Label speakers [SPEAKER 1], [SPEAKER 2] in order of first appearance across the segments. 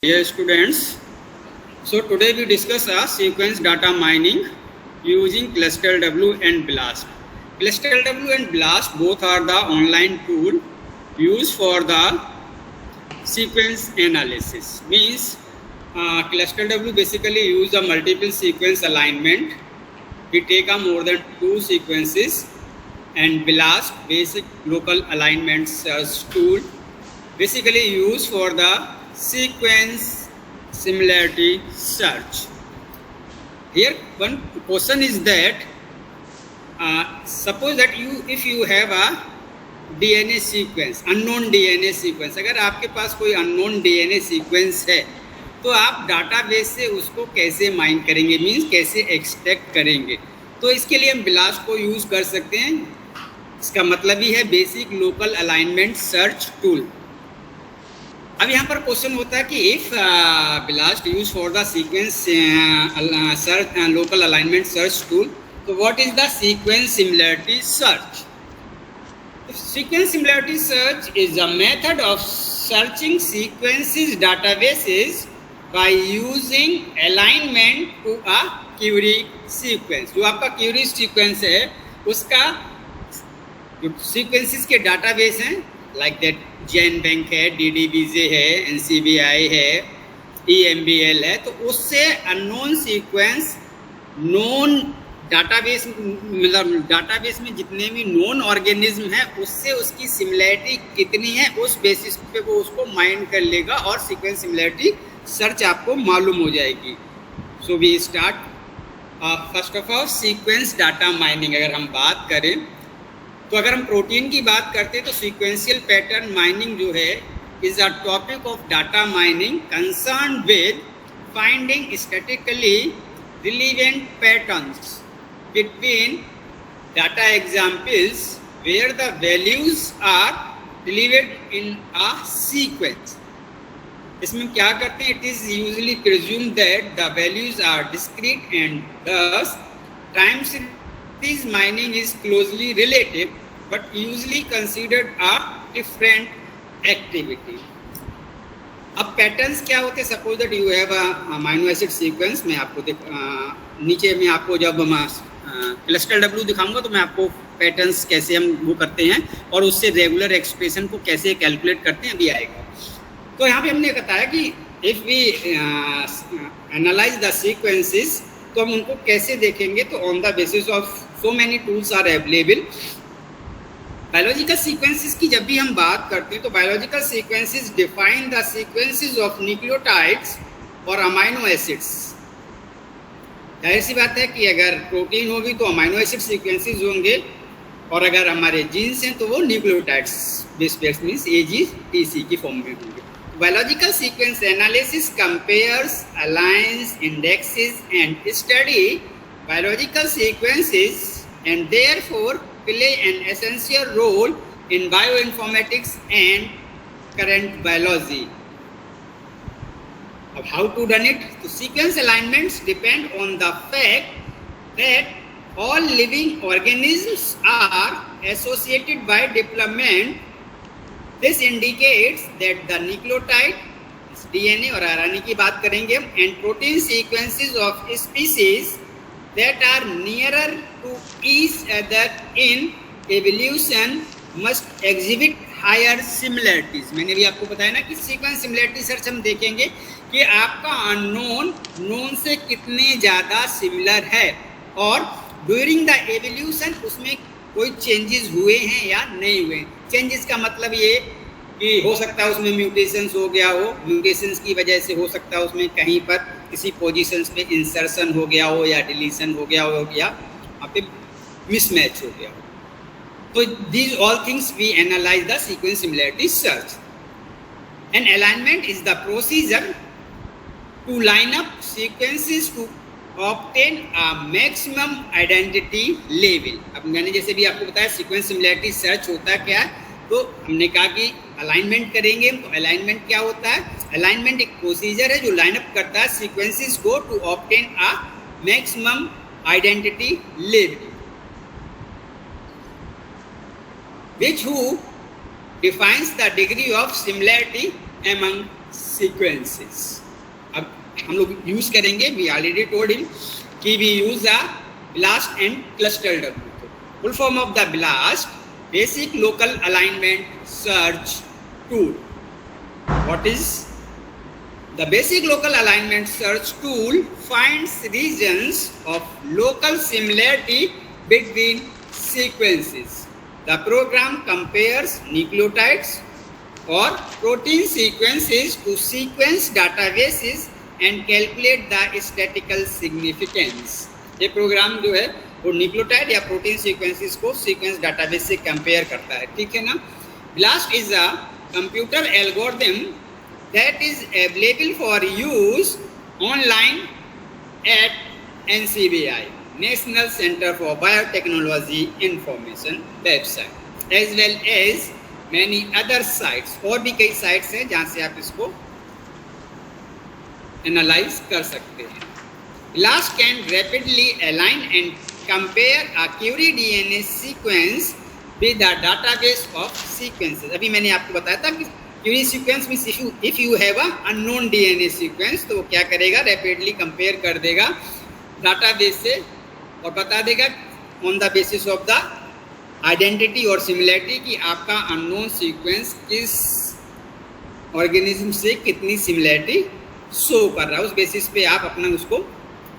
[SPEAKER 1] Dear students, so today we discuss sequence data mining using ClustalW and BLAST. ClustalW and BLAST both are the online tool used for the sequence analysis. Means ClustalW basically use a multiple sequence alignment. We take a more than 2 sequences, and BLAST basic local alignment search tool basically used for the sequence similarity search. Here one question is that suppose that if you have a DNA sequence, unknown DNA sequence, अगर आपके पास कोई unknown DNA sequence है तो आप database से उसको कैसे mine करेंगे, मीन्स कैसे एक्सट्रैक्ट करेंगे। तो इसके लिए हम BLAST को यूज़ कर सकते हैं। इसका मतलब ही है basic local alignment search tool. अब यहाँ पर क्वेश्चन होता है कि if BLAST use for the sequence search local alignment search tool, तो what is the sequence similarity search? Sequence similarity search is a method of searching sequences databases by using alignment to a query sequence. जो आपका query sequence है उसका जो sequences के database हैं like that Jain bank है, DDBJ है, NCBI है, EMBL है, तो उससे अननोन सीक्वेंस नोन डाटाबेस, मतलब डाटाबेस में जितने भी नोन ऑर्गेनिज्म है उससे उसकी सिमिलैरिटी कितनी है उस बेसिस पे वो उसको माइंड कर लेगा और सीक्वेंस सिमिलैरिटी सर्च आपको मालूम हो जाएगी। So we start first of all sequence data mining. अगर हम बात करें तो अगर हम प्रोटीन की बात करते हैं तो सीक्वेंशियल पैटर्न माइनिंग जो है is a topic of data mining concern with finding statically relevant patterns between data examples where the values are delivered in a sequence. इसमें क्या करते हैं? It is usually presumed that the values are discrete and thus time series mining is closely related but usually considered a different activity. अब patterns क्या होते हैं? Suppose that you have amino acid sequence. मैं आपको नीचे में आपको जब ClustalW दिखाऊंगा तो मैं आपको पैटर्न्स कैसे हम वो करते हैं और उससे रेगुलर एक्सप्रेशन को कैसे कैलकुलेट करते हैं अभी आएगा। तो यहाँ पे हमने बताया कि if we analyse the sequences तो हम उनको कैसे देखेंगे, तो on the basis of so many tools are available. Biological sequences की जब भी हम बात करते हैं तो biological sequences define the sequences of nucleotides और अमाइनो एसिड्स। जाहिर सी बात है कि अगर प्रोटीन होगी तो अमाइनो एसिड सीक्वेंसेस होंगे और अगर हमारे जीन्स हैं तो वो nucleotides base pairs means AGTC की फॉर्म में होंगे। Biological sequence analysis compares, aligns, indexes and study biological sequences and therefore play an essential role in bioinformatics and current biology. How to done it? So sequence alignments depend on the fact that all living organisms are associated by development. This indicates that the nucleotide, DNA और RNA की बात करेंगे हम, and protein sequences of species that are nearer to each other in evolution must exhibit higher similarities. मैंने भी आपको बताया ना कि सीक्वेंस सिमिलरिटी सर्च हम देखेंगे कि आपका अननोन नोन से कितने ज़्यादा सिमिलर है और ड्यूरिंग द एवोल्यूशन उसमें कोई चेंजेस हुए हैं या नहीं हुए। चेंजेस का मतलब ये कि हो सकता है उसमें म्यूटेशंस हो गया हो, म्यूटेशंस की वजह से हो सकता है उसमें कहीं पर किसी पोजीशंस पे इंसर्शन हो गया हो या डिलीशन हो गया हो या वहाँ पे मिसमैच हो गया हो। तो these all things we analyze the sequence similarity search. An alignment is the procedure to line up sequences to obtain a maximum identity level. अब मैंने जैसे भी आपको बताया सीक्वेंस सिमिलरिटी सर्च होता क्या है, तो हमने कहा कि अलाइनमेंट करेंगे। तो अलाइनमेंट क्या होता है? अलाइनमेंट एक प्रोसीजर है जो लाइन अप करता है सीक्वेंसेस को to obtain a maximum identity level, which who defines the degree of similarity among sequences. अब हम लोग यूज करेंगे, वी ऑलरेडी टोल्ड हिम कि we use the BLAST and cluster W। Full form of the BLAST, basic local alignment search tool. What is the basic local alignment search tool? Finds regions of local similarity between sequences. The program compares nucleotides or protein sequences to sequence databases and calculate the statistical significance. ये programme जो है वो nucleotide या protein sequences को sequence database से compare करता है, ठीक है ना। BLAST is a computer algorithm that is available for use online at NCBI, National Center for Biotechnology Information website, as well as many other sites। और भी कई साइट्स हैं जहाँ से आप इसको एनालाइज कर सकते हैं। BLAST can rapidly align and compare a query DNA sequence with a database of sequences। अभी मैंने आपको बताया था कि query sequence means if you have a unknown DNA sequence, तो वो क्या करेगा, रैपिडली कंपेयर कर देगा डाटाबेस से और बता देगा on the basis of the identity और सिमिलैरिटी कि आपका अननोन सीक्वेंस किस ऑर्गेनिज्म से कितनी सिमिलैरिटी शो कर रहा है। उस बेसिस पे आप अपना उसको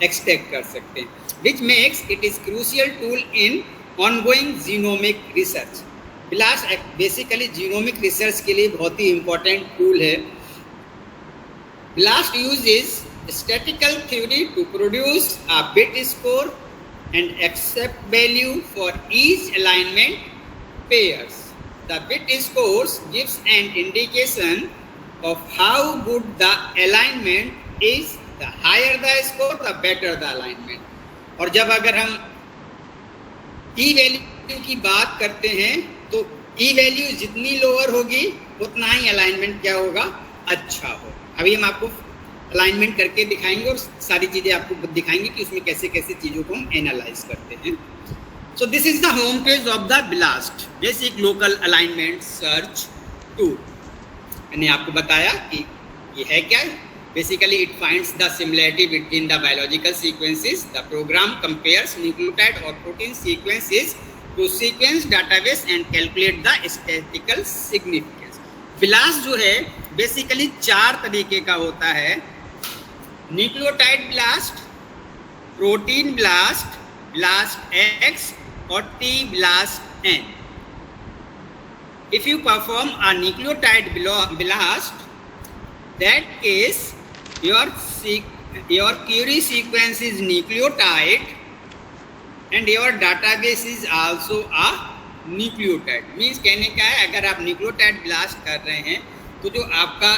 [SPEAKER 1] एक्सट्रैक्ट कर सकते हैं। Which makes it is crucial tool in ongoing genomic research. BLAST basically genomic research के लिए बहुत ही इम्पोर्टेंट टूल है। BLAST uses statistical theory to produce a bit score and accept value for each alignment pairs. The bit scores gives an indication of how good the alignment is. The higher the score, the better the alignment. और जब अगर हम ई value की बात करते हैं तो ई value जितनी लोअर होगी उतना ही अलाइनमेंट क्या होगा, अच्छा होगा। अभी हम आपको अलाइनमेंट करके दिखाएंगे और सारी चीज़ें आपको दिखाएंगे कि उसमें कैसे कैसे चीज़ों को हम एनालाइज करते हैं। So this is the home page of the BLAST, basic local alignment search tool. मैंने आपको बताया कि ये है क्या। Basically it finds the similarity between the biological sequences. The program compares nucleotide और protein sequences to sequence database and calculate the statistical significance. BLAST जो है बेसिकली 4 तरीके का होता है। Nucleotide BLAST, protein BLAST, BLAST X और T-BLAST N। If you perform a nucleotide BLAST, that case your query sequence is nucleotide and your database is also a nucleotide। Means कहने का है अगर आप न्यूक्लियोटाइड BLAST कर रहे हैं तो जो आपका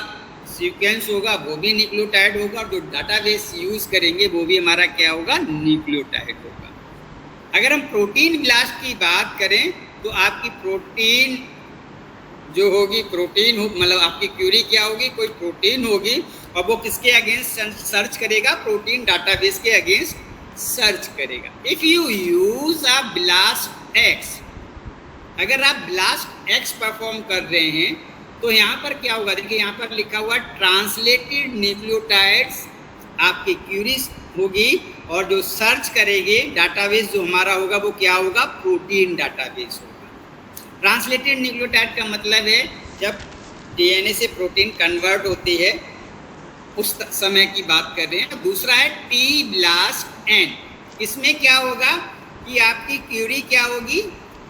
[SPEAKER 1] सीक्वेंस होगा वो भी न्यूक्लियोटाइड होगा और जो डाटाबेस यूज करेंगे वो भी हमारा क्या होगा, न्यूक्लियोटाइड होगा। अगर हम प्रोटीन BLAST की बात करें तो आपकी प्रोटीन जो होगी, प्रोटीन हो मतलब आपकी क्यूरी क्या होगी, कोई प्रोटीन होगी और वो किसके अगेंस्ट सर्च करेगा, प्रोटीन डाटाबेस के अगेंस्ट सर्च करेगा। If you use a BLAST X, अगर आप BLAST X परफॉर्म कर रहे हैं तो यहाँ पर क्या होगा, देखिए यहाँ पर लिखा हुआ ट्रांसलेटेड न्यूक्लियोटाइड्स आपकी क्यूरीज होगी और जो सर्च करेगी डाटाबेस जो हमारा होगा वो क्या होगा, प्रोटीन डाटाबेस होगा। ट्रांसलेटेड न्यूक्लियोटाइड का मतलब है जब DNA से प्रोटीन कन्वर्ट होती है उस समय की बात कर रहे हैं। दूसरा है T-BLAST N, इसमें क्या होगा कि आपकी क्यूरी क्या होगी,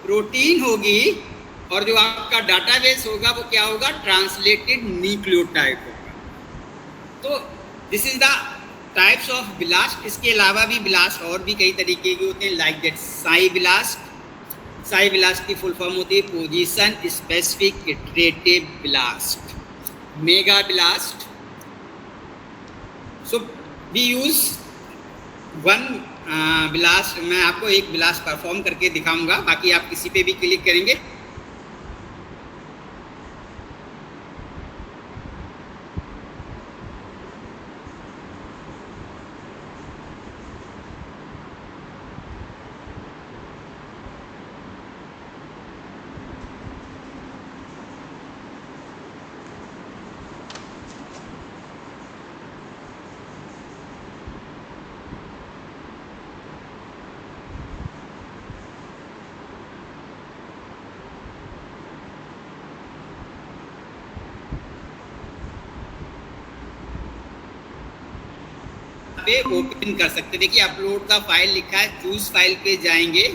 [SPEAKER 1] प्रोटीन होगी और जो आपका डाटाबेस होगा वो क्या होगा, ट्रांसलेटेड न्यूक्लियोटाइड होगा। तो this is the types of BLAST। इसके अलावा भी BLAST और भी कई तरीके के होते हैं, लाइक दैट SciBLAST। SciBLAST की फुल फॉर्म होती है position specific iterative BLAST। MEGA-BLAST। So we use one BLAST। मैं आपको एक BLAST परफॉर्म करके दिखाऊंगा, बाकी आप किसी पे भी क्लिक करेंगे पे ओपन कर सकते हैं। देखिए अपलोड का फाइल लिखा है, चूज फाइल पे जाएंगे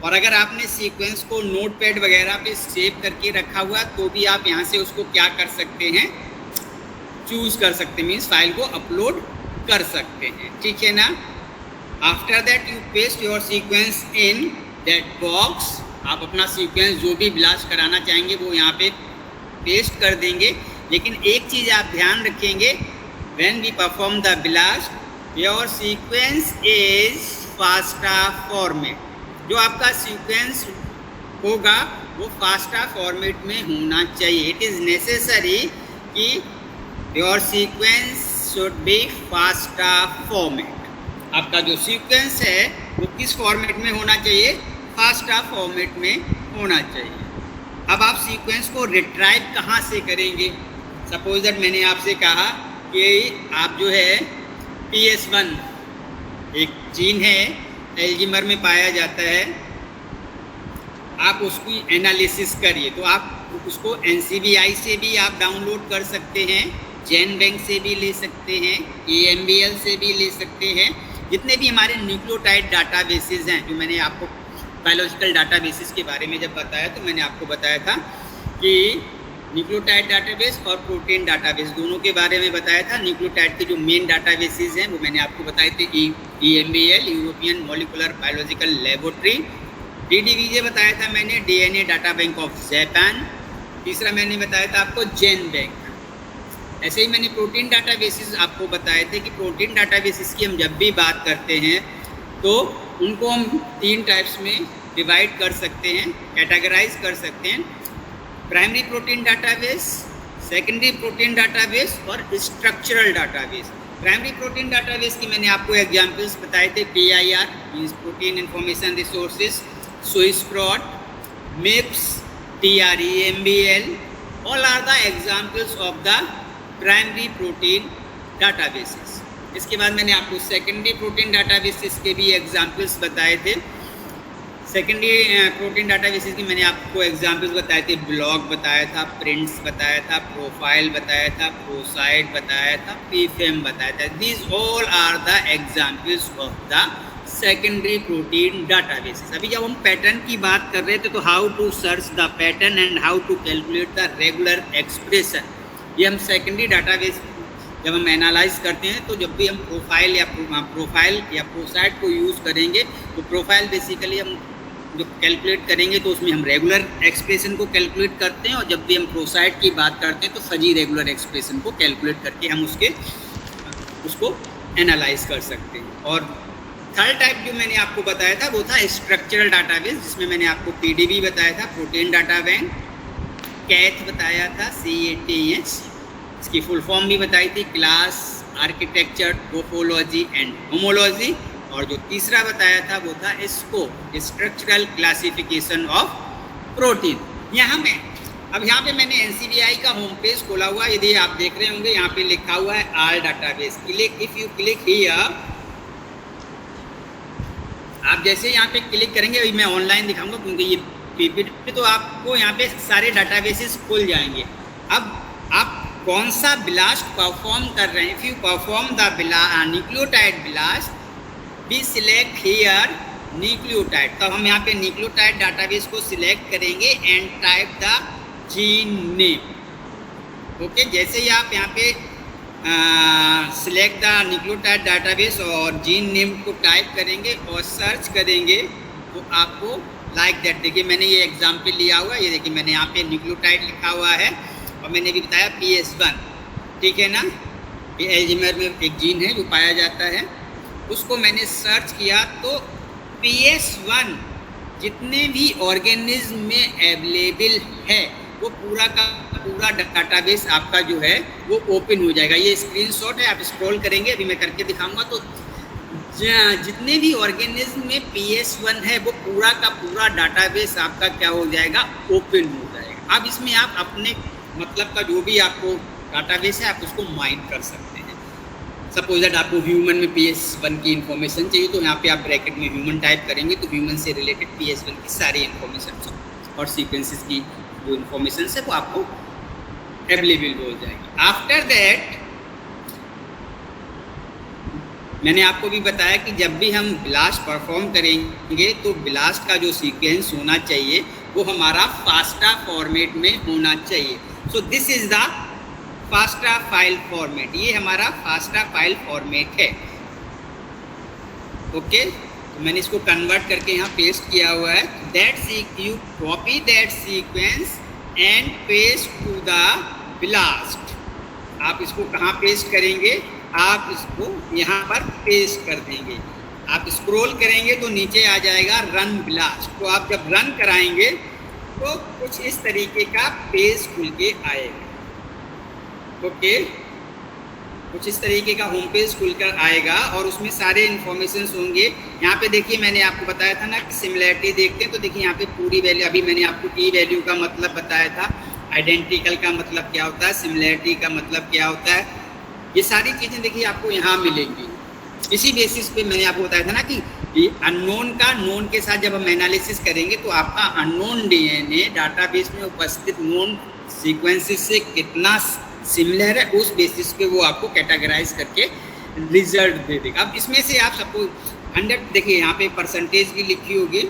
[SPEAKER 1] और अगर आपने सीक्वेंस को नोटपैड वगैरह पे सेव करके रखा हुआ तो भी आप यहाँ से उसको क्या कर सकते हैं, चूज कर सकते हैं, मीन्स फाइल को अपलोड कर सकते हैं, ठीक है ना। After that you paste your sequence in that box. आप अपना सीक्वेंस जो भी ब्लास्ट कराना चाहेंगे वो यहाँ पे पेस्ट कर देंगे। लेकिन एक चीज़ आप ध्यान रखेंगे, when we perform the blast your sequence is FASTA format. जो आपका सीक्वेंस होगा वो फास्टा फॉर्मेट में होना चाहिए। इट इज़ नेसेसरी कि your sequence should be FASTA format. आपका जो सीक्वेंस है वो किस फॉर्मेट में होना चाहिए, फास्टा फॉर्मेट में होना चाहिए। अब आप सीक्वेंस को रिट्राइव कहाँ से करेंगे। सपोज दैट मैंने आपसे कहा कि आप जो है PS1 एक जीन है एल्जीमर में पाया जाता है, आप उसकी एनालिसिस करिए। तो आप उसको NCBI से भी आप डाउनलोड कर सकते हैं, जेनबैंक से भी ले सकते हैं, EMBL से भी ले सकते हैं। जितने भी हमारे न्यूक्लियोटाइड डाटाबेसेस हैं, जो मैंने आपको बायोलॉजिकल डाटाबेसेस के बारे में जब बताया तो मैंने आपको बताया था कि न्यूक्लियोटाइड डाटाबेस और प्रोटीन डाटाबेस दोनों के बारे में बताया था। न्यूक्लियोटाइड के जो मेन डाटाबेसेस हैं वो मैंने आपको बताए थे, EMBL European molecular biological laboratory, DDBJ बताया था मैंने, DNA data bank of Japan, तीसरा मैंने बताया था आपको जेनबैंक। ऐसे ही मैंने प्रोटीन डाटाबेसेस आपको बताए थे कि प्रोटीन डाटाबेसेस की हम जब भी बात करते हैं तो उनको हम 3 टाइप्स में डिवाइड कर सकते हैं, कैटेगराइज कर सकते हैं। Primary protein database, secondary protein database और structural database. Primary protein database की मैंने आपको एग्जांपल्स बताए थे, PIR means protein information resources, SwissProt, MIPS, TREMBL, all are the examples of the primary protein databases. इसके बाद मैंने आपको सेकेंडरी प्रोटीन डाटाबेसेस के भी एग्जाम्पल्स बताए थे। सेकेंडरी प्रोटीन डाटाबेसेस की मैंने आपको एग्जाम्पल्स बताए थे, ब्लॉक बताया था, प्रिंट्स बताया था, प्रोफाइल बताया था, प्रोसाइट बताया था, PFAM बताया था। These all are the examples of the secondary protein databases. अभी जब हम पैटर्न की बात कर रहे थे तो how to search the pattern and how to calculate the regular expression, ये हम सेकेंडरी डाटाबेस जब हम एनालाइज करते हैं तो जब भी हम प्रोफाइल या प्रोसाइट को यूज़ करेंगे तो प्रोफाइल बेसिकली हम जो कैलकुलेट करेंगे तो उसमें हम रेगुलर एक्सप्रेशन को कैलकुलेट करते हैं, और जब भी हम प्रोसाइट की बात करते हैं तो फजी रेगुलर एक्सप्रेशन को कैलकुलेट करके हम उसको एनालाइज कर सकते हैं। और थर्ड टाइप जो मैंने आपको बताया था वो था स्ट्रक्चरल डाटाबेस, जिसमें मैंने आपको PDB बताया था, प्रोटीन डाटा बैंक, कैथ बताया था, CATH, इसकी फुल फॉर्म भी बताई थी, class architecture topology and homology, और जो तीसरा बताया था वो था scope, structural classification of protein. यहाँ पे मैंने NCBI का होम पेज खोला हुआ, यदि आप देख रहे होंगे यहाँ पे लिखा हुआ है all database. If you click here, आप जैसे यहाँ पे क्लिक करेंगे, अभी मैं ऑनलाइन दिखाऊंगा क्योंकि ये PPT, तो आपको यहाँ पे सारे डाटाबेसेस खुल जाएंगे। अब आप कौन सा ब्लास्ट परफॉर्म कर रहे हैं, if you perform the nucleotide blast be select here nucleotide, तब हम यहाँ पे न्यूक्लियोटाइड डाटाबेस को सिलेक्ट करेंगे and type the gene name. Okay, जैसे ही आप यहाँ पे सिलेक्ट द न्यूक्लियोटाइड डाटाबेस और जीन नेम को टाइप करेंगे और सर्च करेंगे तो आपको लाइक दैट, देखिए मैंने ये एग्जाम्पल लिया हुआ है, ये देखिए मैंने यहाँ पे न्यूक्लियोटाइड लिखा हुआ है और मैंने भी बताया PS1, ठीक है ना। ये एल्जीमर में एक जीन है जो पाया जाता है, उसको मैंने सर्च किया तो PS1 जितने भी ऑर्गेनिज्म में अवेलेबल है वो पूरा का पूरा डाटाबेस आपका जो है वो ओपन हो जाएगा। ये स्क्रीनशॉट है, आप स्क्रॉल करेंगे, अभी मैं करके दिखाऊंगा तो जितने भी ऑर्गेनिज्म में PS1 है वो पूरा का पूरा डाटाबेस आपका क्या हो जाएगा, ओपन हो जाएगा। अब इसमें आप अपने मतलब का जो भी आपको डाटाबेस है आप उसको माइंड कर सकते हैं। सपोज दैट आपको ह्यूमन में PS1 की इन्फॉर्मेशन चाहिए तो यहाँ पे आप ब्रैकेट में ह्यूमन टाइप करेंगे तो ह्यूमन से रिलेटेड PS1 की सारी इन्फॉर्मेशन और सीक्वेंसेस की जो इन्फॉर्मेशन है वो आपको अवेलेबल हो जाएगी। आफ्टर दैट मैंने आपको भी बताया कि जब भी हम ब्लास्ट परफॉर्म करेंगे तो ब्लास्ट का जो सीक्वेंस होना चाहिए वो हमारा फास्टा फॉर्मेट में होना चाहिए। सो this is the FASTA file format, ये हमारा फास्टा फाइल फॉर्मेट है। ओके, तो मैंने इसको कन्वर्ट करके यहाँ पेस्ट किया हुआ है। That you copy that sequence and paste to the blast. आप इसको कहाँ पेस्ट करेंगे? आप इसको यहाँ पर पेस्ट कर देंगे। आप स्क्रॉल करेंगे तो नीचे आ जाएगा रन ब्लास्ट। तो आप जब रन कराएंगे तो कुछ इस तरीके का पेज खुल के आएगा। ओके, कुछ इस तरीके का होम पेज खुलकर आएगा और उसमें सारे इन्फॉर्मेशंस होंगे। यहाँ पे देखिए मैंने आपको बताया था ना कि सिमिलैरिटी देखते हैं, तो देखिए यहाँ पे पूरी वैल्यू, अभी मैंने आपको की वैल्यू का मतलब बताया था, आइडेंटिकल का मतलब क्या होता है, सिमिलैरिटी का मतलब क्या होता है, ये सारी चीज़ें देखिए आपको यहाँ मिलेंगी। इसी बेसिस पे मैंने आपको बताया था ना कि अननोन का नोन के साथ जब हम एनालिसिस करेंगे तो आपका अननोन डीएनए डाटाबेस में उपस्थित नोन सीक्वेंसेस से कितना सिमिलर है, उस बेसिस पे वो आपको कैटेगराइज करके रिजल्ट दे देगा। अब इसमें से आप सपोज 100, देखिए यहाँ पे परसेंटेज भी लिखी होगी,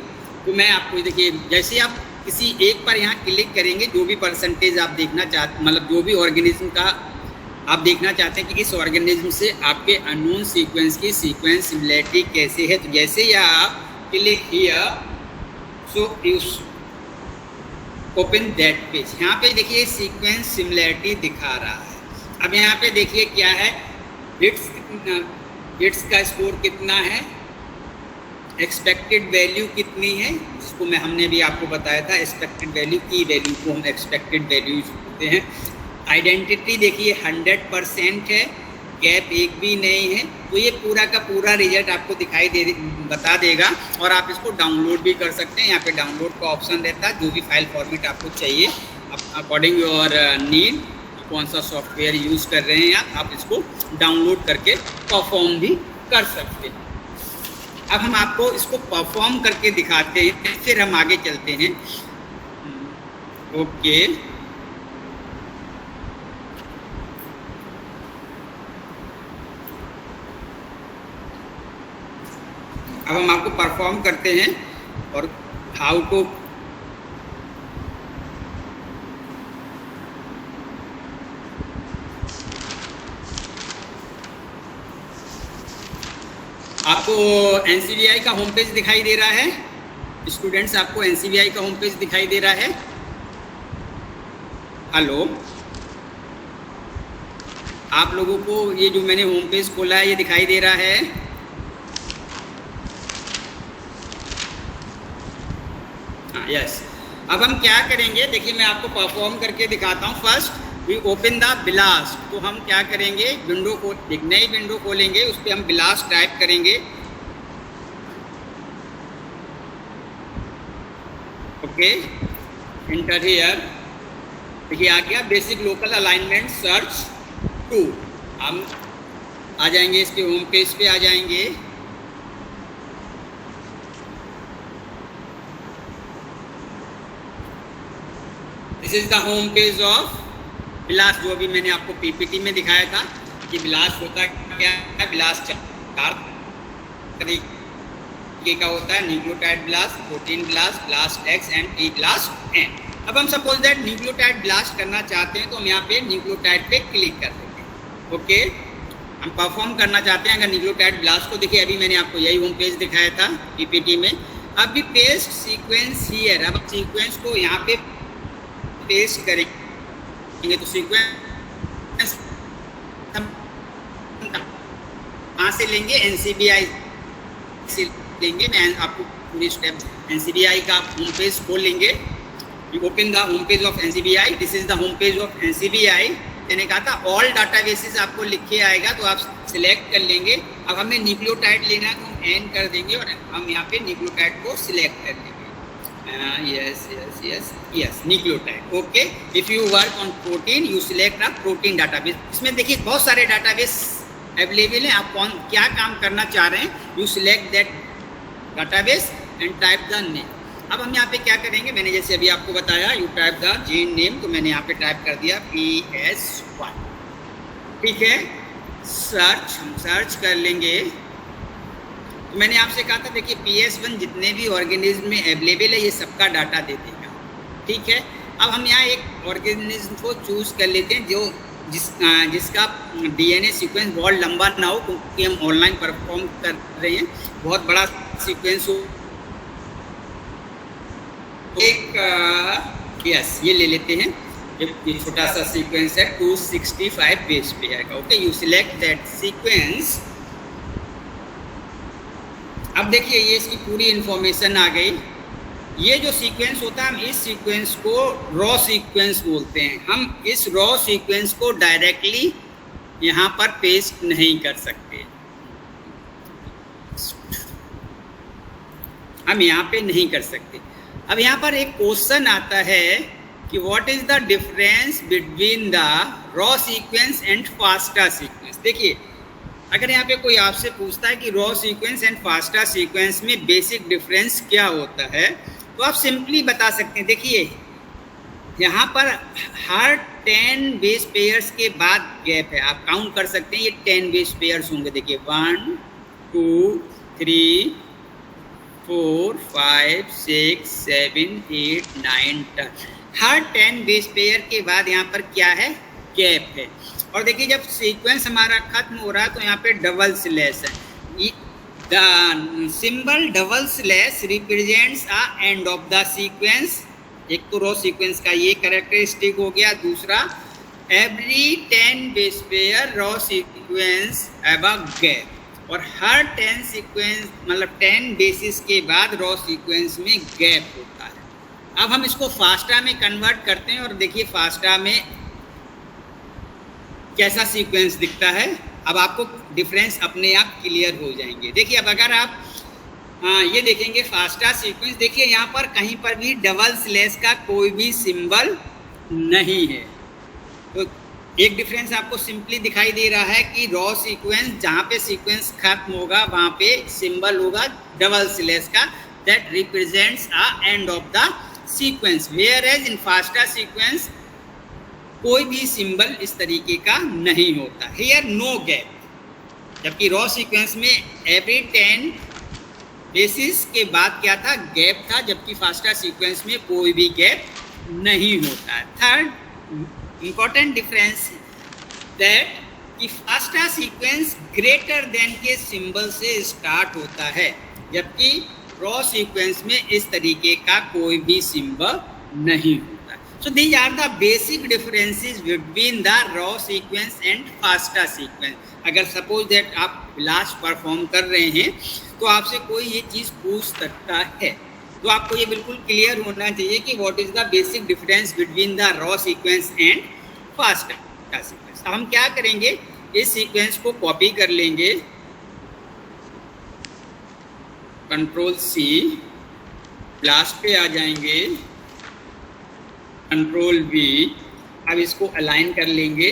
[SPEAKER 1] तो मैं आपको देखिए जैसे आप किसी एक पर यहाँ क्लिक करेंगे, जो भी परसेंटेज आप देखना चाहते, मतलब जो भी ऑर्गेनिज्म का आप देखना चाहते हैं कि इस ऑर्गेनिज्म से आपके अननोन सीक्वेंस की सीक्वेंस सिमिलैरिटी कैसे है, तो जैसे ही आप click here, so you open that page. यहाँ पे देखिए सीक्वेंस सिमिलैरिटी दिखा रहा है। अब यहाँ पे देखिए क्या है, हिट्स का स्कोर कितना है, एक्सपेक्टेड वैल्यू कितनी है, जिसको हमने भी आपको बताया था, एक्सपेक्टेड वैल्यू की वैल्यू को हम एक्सपेक्टेड वैल्यू बोलते हैं। आइडेंटिटी देखिए 100% है, गैप एक भी नहीं है। तो ये पूरा का पूरा रिजल्ट आपको बता देगा और आप इसको डाउनलोड भी कर सकते हैं। यहाँ पे डाउनलोड का ऑप्शन रहता है, जो भी फाइल फॉर्मेट आपको चाहिए अकॉर्डिंग योर नीड, कौन सा सॉफ्टवेयर यूज़ कर रहे हैं आप इसको डाउनलोड करके परफॉर्म भी कर सकते हैं। अब हम आपको इसको परफॉर्म करके दिखाते हैं, फिर हम आगे चलते हैं। ओके, अब हम आपको परफॉर्म करते हैं और हाउ टू आपको एनसीबीआई का होम पेज दिखाई दे रहा है। स्टूडेंट्स, आपको एनसीबीआई का होम पेज दिखाई दे रहा है? हेलो, आप लोगों को ये जो मैंने होम पेज खोला है ये दिखाई दे रहा है? यस। अब हम क्या करेंगे, देखिए मैं आपको परफॉर्म करके दिखाता हूँ। First we open the blast, तो हम क्या करेंगे, विंडो को एक नई विंडो खोलेंगे, उस पर हम ब्लास्ट टाइप करेंगे। ओके, एंटर हियर, देखिए आ गया बेसिक लोकल अलाइनमेंट सर्च 2। हम आ जाएंगे इसके होम पेज पे आ जाएंगे। This is the home page of blast, जो अभी मैंने आपको पीपीटी में दिखाया था कि ब्लास्ट होता क्या है। ब्लास्ट 4 तरीके का होता है, nucleotide blast, protein blast, blast X and T blast N. अब हम सपोज दैट न्यूक्लियोटाइड ब्लास्ट करना चाहते हैं तो हम यहाँ पे न्यूक्लियोटाइड पे क्लिक कर देंगे। ओके, हम परफॉर्म करना चाहते हैं अगर न्यूक्लियोटाइड ब्लास्ट को, देखिए अभी मैंने आपको यही होम पेज दिखाया था पीपीटी में। अब भी पेस्ट सीक्वेंस हियर, अब सीक्वेंस को यहाँ पे पेस्ट करेंगे तो सीक्वेंस हम कहाँ से लेंगे, एनसीबीआई से लेंगे। मैं आपको पूरी स्टेप एनसीबीआई का होम पेज खोल लेंगे। You open the home page of NCBI, this is the home page of NCBI. मैंने कहा था ऑल डाटाबेसेस आपको लिख के आएगा, तो आप सिलेक्ट कर लेंगे। अब हमें न्यूक्लियोटाइड लेना है तो हम एन कर देंगे और हम यहाँ पे न्यूक्लियोटाइड को सिलेक्ट कर लेंगे। yes nucleotide। Okay, if you work on protein you select a protein database. इसमें देखिए बहुत सारे डाटाबेस अवेलेबल हैं, आप कौन क्या काम करना चाह रहे हैं, you select that database and type the name. अब हम यहाँ पे क्या करेंगे, मैंने जैसे अभी आपको बताया you type the gene name, तो मैंने यहाँ पे टाइप कर दिया PS1। ठीक है, सर्च, हम सर्च कर लेंगे मैंने आपसे कहा था देखिए PS1 जितने भी ऑर्गेनिज्म में अवेलेबल है ये सबका डाटा दे देगा, ठीक है। अब हम यहाँ एक ऑर्गेनिज्म को चूज कर लेते हैं जो जिसका DNA सीक्वेंस बहुत लंबा ना हो, क्योंकि हम ऑनलाइन परफॉर्म कर रहे हैं, बहुत बड़ा सीक्वेंस हो। एक यस ये ले लेते हैं, ये छोटा सा सीक्वेंस है 265 बेस पेयर का। Okay, you select that sequence. अब देखिए ये इसकी पूरी इंफॉर्मेशन आ गई। ये जो सीक्वेंस होता है हम इस सीक्वेंस को रॉ सीक्वेंस बोलते हैं। हम इस रॉ सीक्वेंस को डायरेक्टली यहाँ पर पेस्ट नहीं कर सकते, हम यहाँ पे नहीं कर सकते। अब यहाँ पर एक क्वेश्चन आता है कि what is the difference between the raw sequence and FASTA sequence. देखिए अगर यहाँ पे कोई आपसे पूछता है कि raw sequence and FASTA sequence में बेसिक डिफरेंस क्या होता है, तो आप सिंपली बता सकते हैं। देखिए यहाँ पर हर 10 बेस पेयर्स के बाद गैप है, आप काउंट कर सकते हैं ये 10 बेस पेयर्स होंगे। देखिए 1 2 3 4 5 6 7 8 9 10, हर 10 बेस पेयर के बाद यहाँ पर क्या है, गैप है। और देखिए जब सीक्वेंस हमारा खत्म हो रहा है तो यहाँ पे डबल स्लैश है। The symbol double slash represents a end of the sequence. एक तो रॉ सीक्वेंस का ये कैरेक्टरिस्टिक हो गया। दूसरा, every 10 base pair raw sequence have a gap, और हर 10 सीक्वेंस मतलब 10 बेसिस के बाद रॉ सीक्वेंस में गैप होता है। अब हम इसको फास्टा में कन्वर्ट करते हैं और देखिए फास्टा में कैसा सीक्वेंस दिखता है। अब आपको डिफरेंस अपने आप क्लियर हो जाएंगे। देखिए अब अगर आप ये देखेंगे फास्टा सीक्वेंस, देखिए यहाँ पर कहीं पर भी डबल स्लैश का कोई भी सिंबल नहीं है। तो एक डिफरेंस आपको सिंपली दिखाई दे रहा है कि रॉ सीक्वेंस जहाँ पे सीक्वेंस खत्म होगा वहाँ पे सिंबल होगा डबल स्लैश का, that represents a end of the sequence. Whereas in fasta sequence कोई भी सिंबल इस तरीके का नहीं होता, हियर नो गैप। जबकि रॉ सीक्वेंस में एवरी 10 बेसिस के बाद क्या था, गैप था, जबकि फास्टा सीक्वेंस में कोई भी गैप नहीं होता। थर्ड इंपॉर्टेंट डिफरेंस दैट कि फास्टा सीक्वेंस ग्रेटर देन के सिंबल से स्टार्ट होता है, जबकि रॉ सीक्वेंस में इस तरीके का कोई भी सिंबल नहीं होता। So these are the basic differences between the raw sequence and FASTA sequence। अगर सपोज दैट आप क्लास परफॉर्म कर रहे हैं तो आपसे कोई ये चीज़ पूछ सकता है, तो आपको ये बिल्कुल क्लियर होना चाहिए कि what is the basic difference between the raw sequence and FASTA sequence. अब हम क्या करेंगे, इस सीक्वेंस को कॉपी कर लेंगे, Ctrl+C, लास्ट पे आ जाएंगे, Ctrl+V। अब इसको अलाइन कर लेंगे।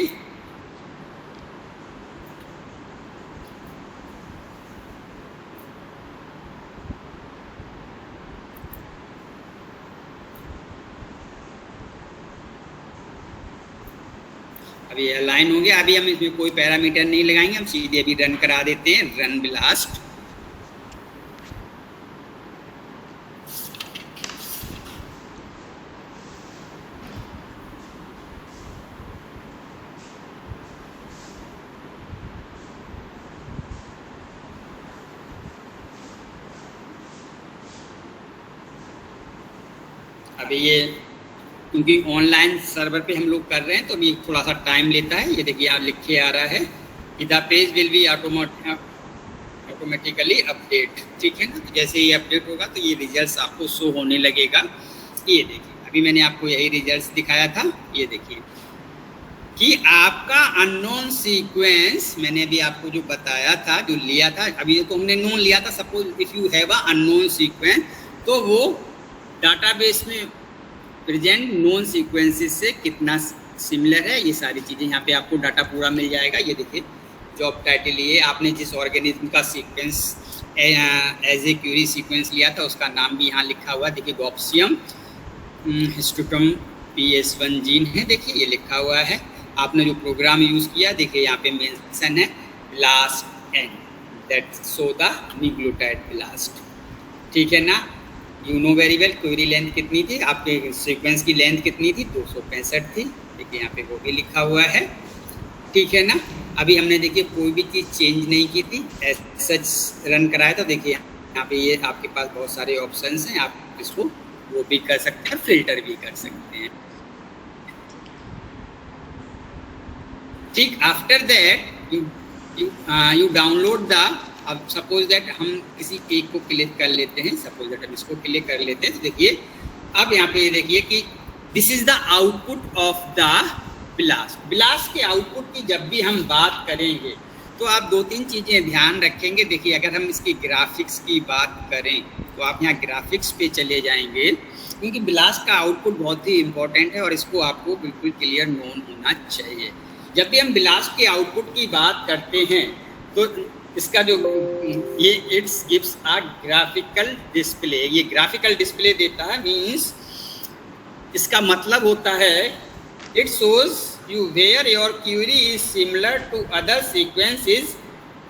[SPEAKER 1] अब ये अलाइन हो गया। अभी हम इसमें कोई पैरामीटर नहीं लगाएंगे, हम सीधे अभी रन करा देते हैं, रन ब्लास्ट। अभी ये क्योंकि ऑनलाइन सर्वर पे हम लोग कर रहे हैं तो अभी थोड़ा सा टाइम लेता है। ये देखिए आप लिख के आ रहा है, the page will be automatically update, ठीक है ना। तो जैसे ही अपडेट होगा तो ये रिजल्ट्स आपको शो होने लगेगा। ये देखिए अभी मैंने आपको यही रिजल्ट्स दिखाया था। ये देखिए कि आपका अननोन सीक्वेंस, मैंने अभी आपको जो बताया था, जो लिया था, अभी तो हमने नोन लिया था। Suppose if you have a unknown sequence, तो वो डाटाबेस में प्रेजेंट नोन सीक्वेंसेस से कितना सिमिलर है, ये सारी चीज़ें यहाँ पे आपको डाटा पूरा मिल जाएगा। ये देखिए जॉब टाइटल, ये आपने जिस ऑर्गेनिज्म का sequence as a query sequence लिया था उसका नाम भी यहाँ लिखा हुआ है। देखिए गॉप्सियम हिस्टोटम PS1 जीन है, देखिए ये लिखा हुआ है। आपने जो प्रोग्राम यूज़ किया देखिए यहाँ पे मेंशन है last and that show the nucleotide blast. ठीक है ना, you know very well query length कितनी थी, आपके सीक्वेंस की लेंथ कितनी थी, 265 थी। देखिए यहाँ पे वो भी लिखा हुआ है। ठीक है ना, अभी हमने देखिए कोई भी चीज़ चेंज नहीं की थी, सच रन कराया। तो देखिए यहाँ पे ये आपके पास बहुत सारे ऑप्शंस हैं, आप इसको वो भी कर सकते हैं, फिल्टर भी कर सकते हैं। ठीक, after that you download the, अब सपोज दैट हम किसी एक को क्लिक कर लेते हैं, सपोज दैट हम इसको क्लिक कर लेते हैं। तो देखिए अब यहाँ पे देखिए कि this is the output of the blast. Blast के आउटपुट की जब भी हम बात करेंगे तो आप 2-3 चीज़ें ध्यान रखेंगे। देखिए अगर हम इसकी ग्राफिक्स की बात करें तो आप यहाँ ग्राफिक्स पे चले जाएंगे, क्योंकि ब्लास्ट का आउटपुट बहुत ही इंपॉर्टेंट है और इसको आपको बिल्कुल क्लियर नोन होना चाहिए। जब भी हम ब्लास्ट के आउटपुट की बात करते हैं तो इसका जो ये it's gives a graphical display, ये ग्राफिकल डिस्प्ले देता है, मीन्स इसका मतलब होता है it shows you where your query is similar to other sequences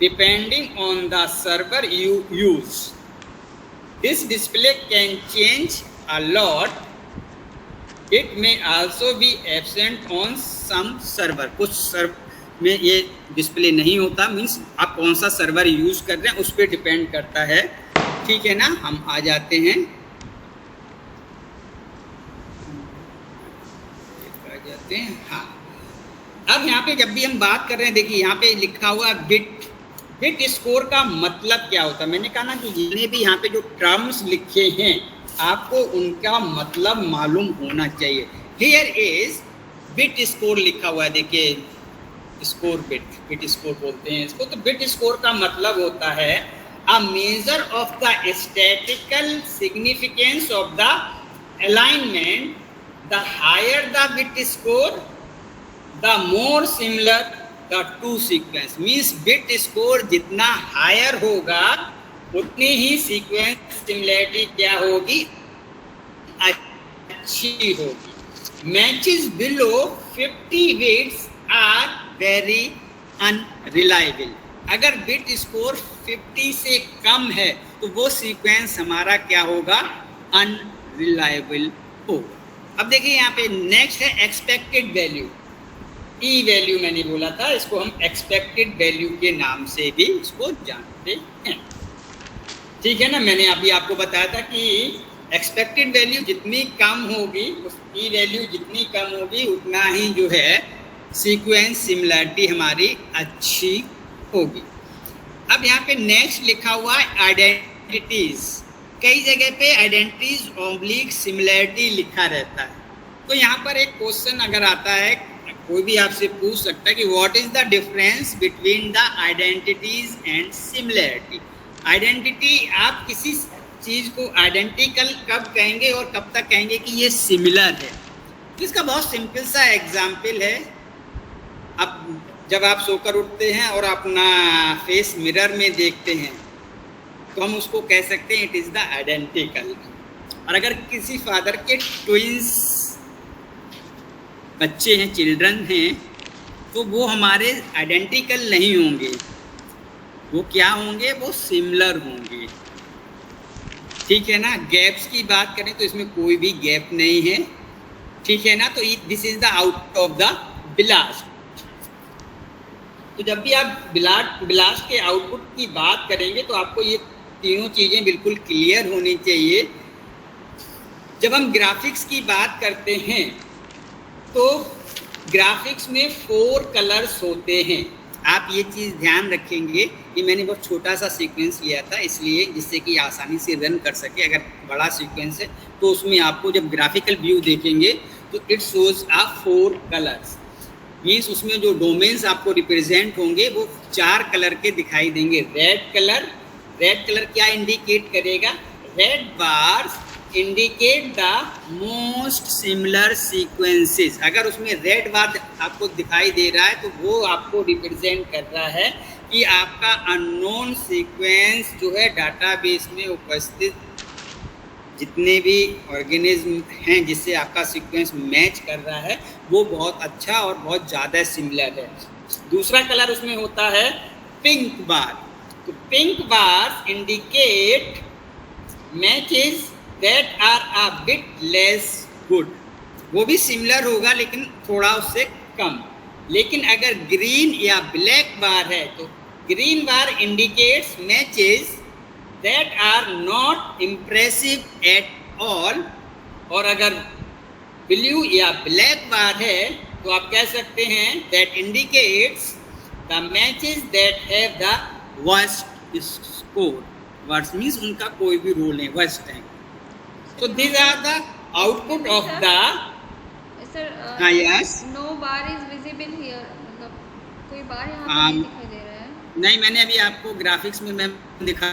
[SPEAKER 1] depending on the server you use. This display can change a lot. It may also be absent on some server. कुछ server में ये display नहीं होता, means आप कौन सा server use कर रहे हैं उस पर डिपेंड करता है। ठीक है ना, हम आ जाते हैं, हाँ। अब यहाँ पे जब भी हम बात कर रहे हैं, देखिए यहाँ पे लिखा हुआ बिट स्कोर का मतलब क्या होता है। मैंने कहा ना कि जितने भी यहाँ पे जो टर्म्स लिखे हैं आपको उनका मतलब मालूम होना चाहिए। हियर इज बिट स्कोर लिखा हुआ है, देखिए स्कोर बिट स्कोर बोलते हैं इसको। तो बिट स्कोर का मतलब होता है a measure of the statistical significance of the alignment. The higher the bit score the more similar the two sequence, means bit score जितना higher होगा उतनी ही sequence similarity क्या होगी, अच्छी होगी। Matches below 50 bits are very unreliable। अगर bit score 50 से कम है तो वो sequence हमारा क्या होगा, unreliable होगा। अब देखिए यहाँ पे next है expected value। ई वैल्यू मैंने बोला था, इसको हम एक्सपेक्टेड वैल्यू के नाम से भी इसको जानते हैं। ठीक है ना, मैंने अभी आपको बताया था कि एक्सपेक्टेड वैल्यू जितनी कम होगी, उस ई वैल्यू जितनी कम होगी उतना ही जो है सीक्वेंस सिमिलरिटी हमारी अच्छी होगी। अब यहाँ पे नेक्स्ट लिखा हुआ है आइडेंटिटीज। कई जगह पे आइडेंटिटीज ऑब्लिक सिमिलरिटी लिखा रहता है। तो यहाँ पर एक क्वेश्चन अगर आता है, कोई भी आपसे पूछ सकता है कि what is the difference between the identities and similarity. Identity, आप किसी चीज़ को आइडेंटिकल कब कहेंगे और कब तक कहेंगे कि ये सिमिलर है। इसका बहुत सिंपल सा एग्जाम्पल है। अब जब आप सोकर उठते हैं और अपना फेस मिरर में देखते हैं तो हम उसको कह सकते हैं इट इज़ द आइडेंटिकल। और अगर किसी फादर के ट्विंस बच्चे हैं, चिल्ड्रन हैं, तो वो हमारे आइडेंटिकल नहीं होंगे, वो क्या होंगे, वो सिमिलर होंगे। ठीक है ना, गैप्स की बात करें तो इसमें कोई भी गैप नहीं है। ठीक है ना, तो this is the output of the blast. तो जब भी आप ब्लास्ट के आउटपुट की बात करेंगे तो आपको ये तीनों चीज़ें बिल्कुल क्लियर होनी चाहिए। जब हम ग्राफिक्स की बात करते हैं तो ग्राफिक्स में 4 कलर्स होते हैं। आप ये चीज़ ध्यान रखेंगे कि मैंने बहुत छोटा सा सीक्वेंस लिया था, इसलिए जिससे कि आसानी से रन कर सके। अगर बड़ा सीक्वेंस है तो उसमें आपको जब ग्राफिकल व्यू देखेंगे तो it shows a 4 colours, means उसमें जो डोमेन्स आपको रिप्रेजेंट होंगे वो 4 कलर के दिखाई देंगे। रेड कलर क्या इंडिकेट करेगा, red bars indicate the most similar sequences. अगर उसमें रेड बार आपको दिखाई दे रहा है तो वो आपको रिप्रेजेंट कर रहा है कि आपका अननोन सीक्वेंस जो है डाटाबेस में उपस्थित जितने भी ऑर्गेनिज्म हैं जिससे आपका सीक्वेंस मैच कर रहा है वो बहुत अच्छा और बहुत ज़्यादा सिमिलर है। दूसरा कलर उसमें होता है पिंक बार। तो pink bars indicate matches that are a bit less good, वो भी सिमिलर होगा लेकिन थोड़ा उससे कम। लेकिन अगर ग्रीन या ब्लैक बार है तो green bar indicates matches that are not impressive at all, और अगर ब्लू या ब्लैक बार है तो आप कह सकते हैं that indicates the matches that have the worst score. Worst means उनका कोई भी रोल नहीं, वर्स्ट है। So these are the output of the
[SPEAKER 2] sir
[SPEAKER 1] yes
[SPEAKER 2] no bar is visible here, मतलब कोई बार यहाँ पे नहीं दिखाई दे रहा है।
[SPEAKER 1] नहीं, मैंने अभी आपको ग्राफिक्स में मैं दिखा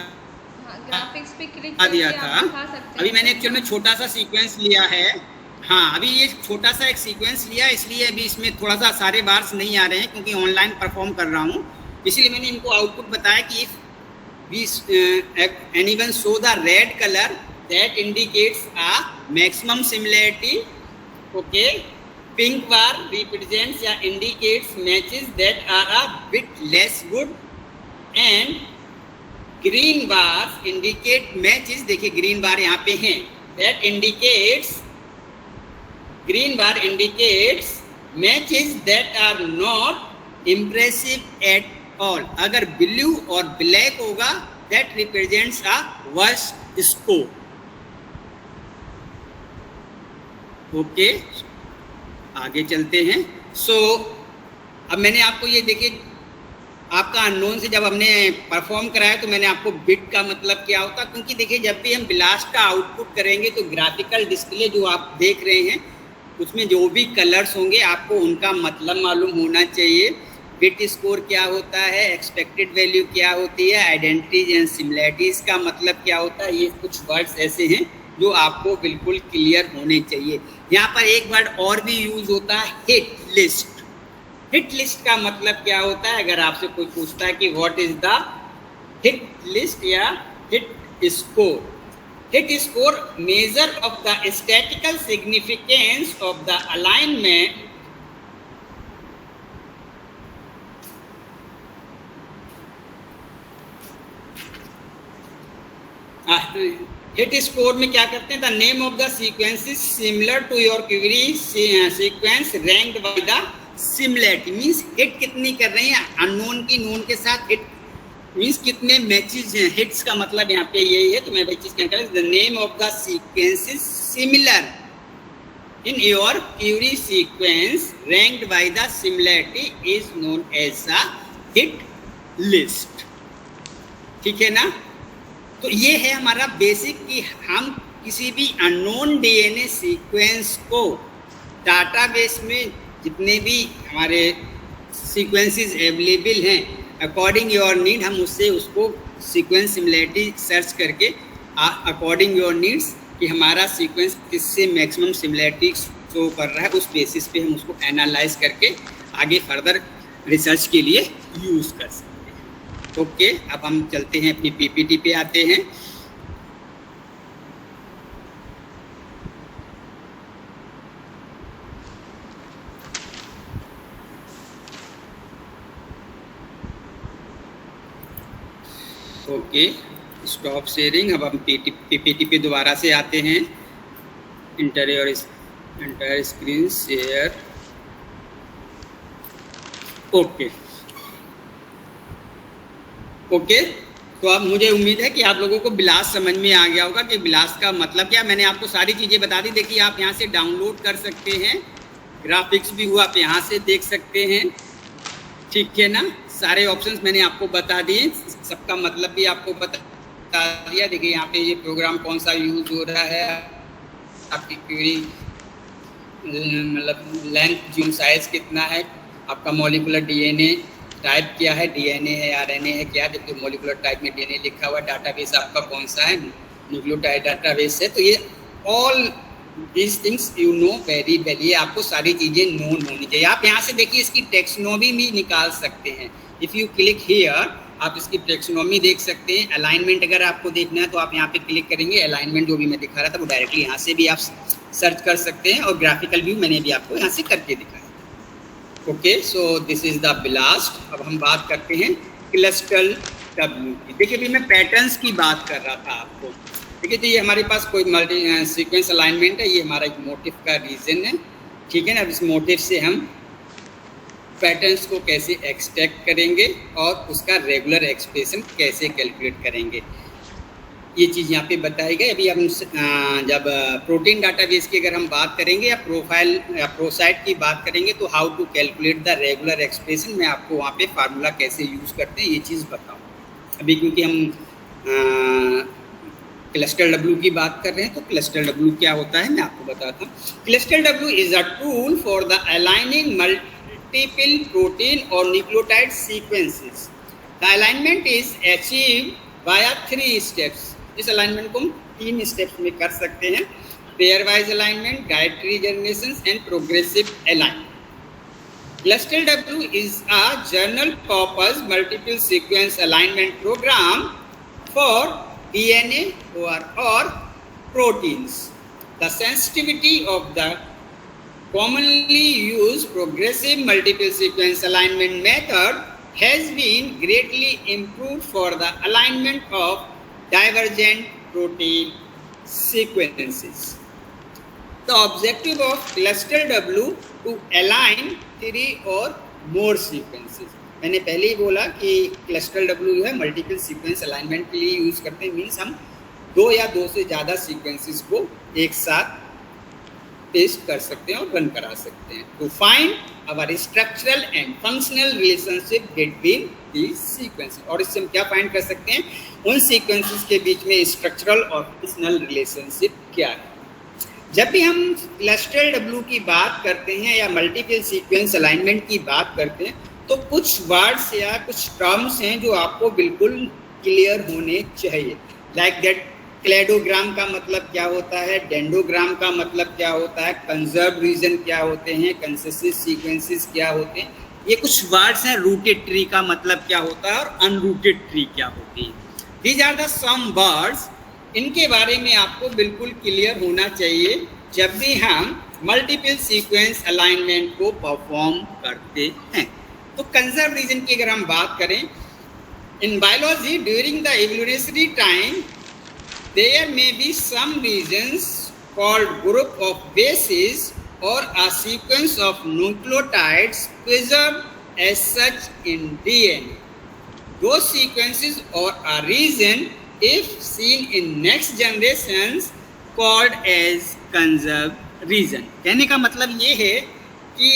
[SPEAKER 2] ग्राफिक्स पे क्लिक
[SPEAKER 1] दिया
[SPEAKER 2] करके
[SPEAKER 1] था।
[SPEAKER 2] आप दिखा सकते हैं।
[SPEAKER 1] अभी मैंने एक्चुअल में छोटा सा सीक्वेंस लिया है। हाँ, अभी ये छोटा सा एक सीक्वेंस लिया, इसलिए अभी इसमें थोड़ा सा सारे बार्स नहीं आ रहे हैं क्योंकि ऑनलाइन परफॉर्म कर रहा हूँ, इसलिए मैंने इनको आउटपुट बताया कि if anyone show the red colour that indicates a maximum similarity. Okay, pink bar represents या indicates matches that are a bit less good, and green bars indicate matches, देखिए green bar यहाँ पे हैं, that indicates green bar indicates matches that are not impressive at all. अगर blue और black होगा that represents a worst score. Okay, आगे चलते हैं। सो अब मैंने आपको ये देखिए, आपका अननोन से जब हमने परफॉर्म कराया तो मैंने आपको बिट का मतलब क्या होता, क्योंकि देखिए जब भी हम ब्लास्ट का आउटपुट करेंगे तो ग्राफिकल डिस्प्ले जो आप देख रहे हैं उसमें जो भी कलर्स होंगे आपको उनका मतलब मालूम होना चाहिए। बिट स्कोर क्या होता है, एक्सपेक्टेड वैल्यू क्या होती है, आइडेंटिटीज एंड सिमिलैरिटीज का मतलब क्या होता है, ये कुछ वर्ड्स ऐसे हैं जो आपको बिल्कुल क्लियर होने चाहिए। यहाँ पर एक वर्ड और भी यूज होता है, हिट लिस्ट। हिट लिस्ट का मतलब क्या होता है, अगर आपसे कोई पूछता है कि what is the hit list या hit score. Hit score measure of the statistical significance of the alignment hit score में क्या करते हैं, the name of the sequence is similar to your query sequence ranked by the similarity. Means hit कितनी कर रहे हैं, unknown की known के साथ हिट मींस कितने मैचेस हैं। हिट्स का मतलब यहाँ पे यही है, तो मैं वही चीज क्या करें, the name of the sequence is similar in your query sequence ranked by the similarity is known as a hit list. ठीक है ना। तो ये है हमारा बेसिक कि हम किसी भी अननोन डीएनए सीक्वेंस को डाटाबेस में जितने भी हमारे सीक्वेंसेस अवेलेबल हैं अकॉर्डिंग योर नीड, हम उससे उसको सीक्वेंस सिमिलैरिटी सर्च करके अकॉर्डिंग योर नीड्स कि हमारा सीक्वेंस किससे मैक्सिमम सिमिलैरिटी शो कर रहा है, उस बेसिस पे हम उसको एनालाइज करके आगे फर्दर रिसर्च के लिए यूज़ कर सकते हैं। ओके, अब हम चलते हैं अपनी पीपीटी पे आते हैं। Okay, stop sharing. अब हम पीपीटी पे दोबारा से आते हैं। Inter screen share. ओके, तो अब मुझे उम्मीद है कि आप लोगों को ब्लास्ट समझ में आ गया होगा कि ब्लास्ट का मतलब क्या। मैंने आपको सारी चीज़ें बता दी। देखिए आप यहाँ से डाउनलोड कर सकते हैं, ग्राफिक्स भी हुआ आप यहाँ से देख सकते हैं। ठीक है ना, सारे ऑप्शंस मैंने आपको बता दिए, सबका मतलब भी आपको बता दिया। देखिए यहाँ पे ये प्रोग्राम कौन सा यूज हो रहा है, आपकी क्वेरी मतलब लेंथ जूम साइज कितना है, आपका मॉलिकुलर डीएनए टाइप क्या है, डीएनए है आरएनए है क्या। देखिए मॉलिकुलर टाइप में डीएनए लिखा हुआ, डाटाबेस आपका कौन सा है, न्यूक्लियोटाइड डाटाबेस है। तो ये all these things you know very well, ये आपको सारी चीज़ें नोन होनी चाहिए। आप यहाँ से देखिए इसकी टेक्सोनॉमी भी निकाल सकते हैं। इफ़ यू क्लिक हियर आप इसकी टेक्सोनॉमी देख सकते हैं। अलाइनमेंट अगर आपको देखना है तो आप यहाँ पे क्लिक करेंगे, अलाइनमेंट जो भी मैं दिखा रहा था वो डायरेक्टली यहाँ से भी आप सर्च कर सकते हैं, और ग्राफिकल व्यू मैंने भी आपको यहाँ से करके दिखाया। Okay, so this is the blast. अब हम बात करते हैं क्लस्टर डब्ल्यू की। देखिए अभी मैं पैटर्न्स की बात कर रहा था आपको। देखिए तो ये हमारे पास कोई मल्टी सीक्वेंस अलाइनमेंट है, ये हमारा एक मोटिव का रीजन है, ठीक है ना। अब इस मोटिव से हम पैटर्न्स को कैसे एक्सट्रैक्ट करेंगे और उसका रेगुलर एक्सप्रेशन कैसे कैलकुलेट करेंगे, ये चीज़ यहाँ पे बताई गई। अभी हम जब प्रोटीन डाटाबेस की अगर हम बात करेंगे या प्रोफाइल या प्रोसाइट की बात करेंगे तो how to calculate the regular expression, मैं आपको वहाँ पे फार्मूला कैसे यूज़ करते हैं ये चीज़ बताऊँ। अभी क्योंकि हम क्लस्टर डब्ल्यू की बात कर रहे हैं, तो क्लस्टर डब्ल्यू क्या होता है मैं आपको बताता हूँ। Clustal W is a tool for the aligning multiple protein और nucleotide sequences. The alignment is achieve via 3 steps. इस अलाइनमेंट को हम 3 स्टेप्स में कर सकते हैं, pairwise alignment, guide tree generation and progressive alignment. Clustal W is a general purpose multiple sequence alignment program for DNA or proteins. The sensitivity of the commonly used progressive multiple sequence alignment method has been greatly improved for the alignment of divergent protein sequences. The objective of cluster W to align 3 or more sequences. मैंने पहले ही बोला कि cluster W जो है multiple sequence alignment के लिए use करते हैं, मीन्स हम 2 या 2 से ज़्यादा सीक्वेंसेस को एक साथ टेस्ट कर सकते हैं और रन करा सकते हैं। To find our structural and functional relationship between these sequences, और इससे हम क्या फाइंड कर सकते हैं, उन सीक्वेंसेस के बीच में स्ट्रक्चरल और फंक्शनल रिलेशनशिप क्या है। जब भी हम क्लस्टर डब्ल्यू की बात करते हैं या मल्टीपल सीक्वेंस अलाइनमेंट की बात करते हैं तो कुछ वर्ड्स या कुछ टर्म्स हैं जो आपको बिल्कुल क्लियर होने चाहिए। लाइक दैट क्लेडोग्राम का मतलब क्या होता है, डेंडोग्राम का मतलब क्या होता है, कंजर्व रीजन क्या होते हैं, कंसेसिव सीक्वेंसेस क्या होते हैं, ये कुछ वर्ड्स हैं। रूटेड ट्री का मतलब क्या होता है और अनरूटेड ट्री क्या होती है। These are the some words, इनके बारे में आपको बिल्कुल क्लियर होना चाहिए जब भी हम मल्टीपल सीक्वेंस अलाइनमेंट को परफॉर्म करते हैं। तो कंजर्व रीजन की अगर हम बात करें, in biology during the evolutionary time there may be some regions called group of basis और a sequence of nucleotides preserve as such in DNA. Those sequences or a region if seen in next generations called as conserved region। कहने का मतलब ये है कि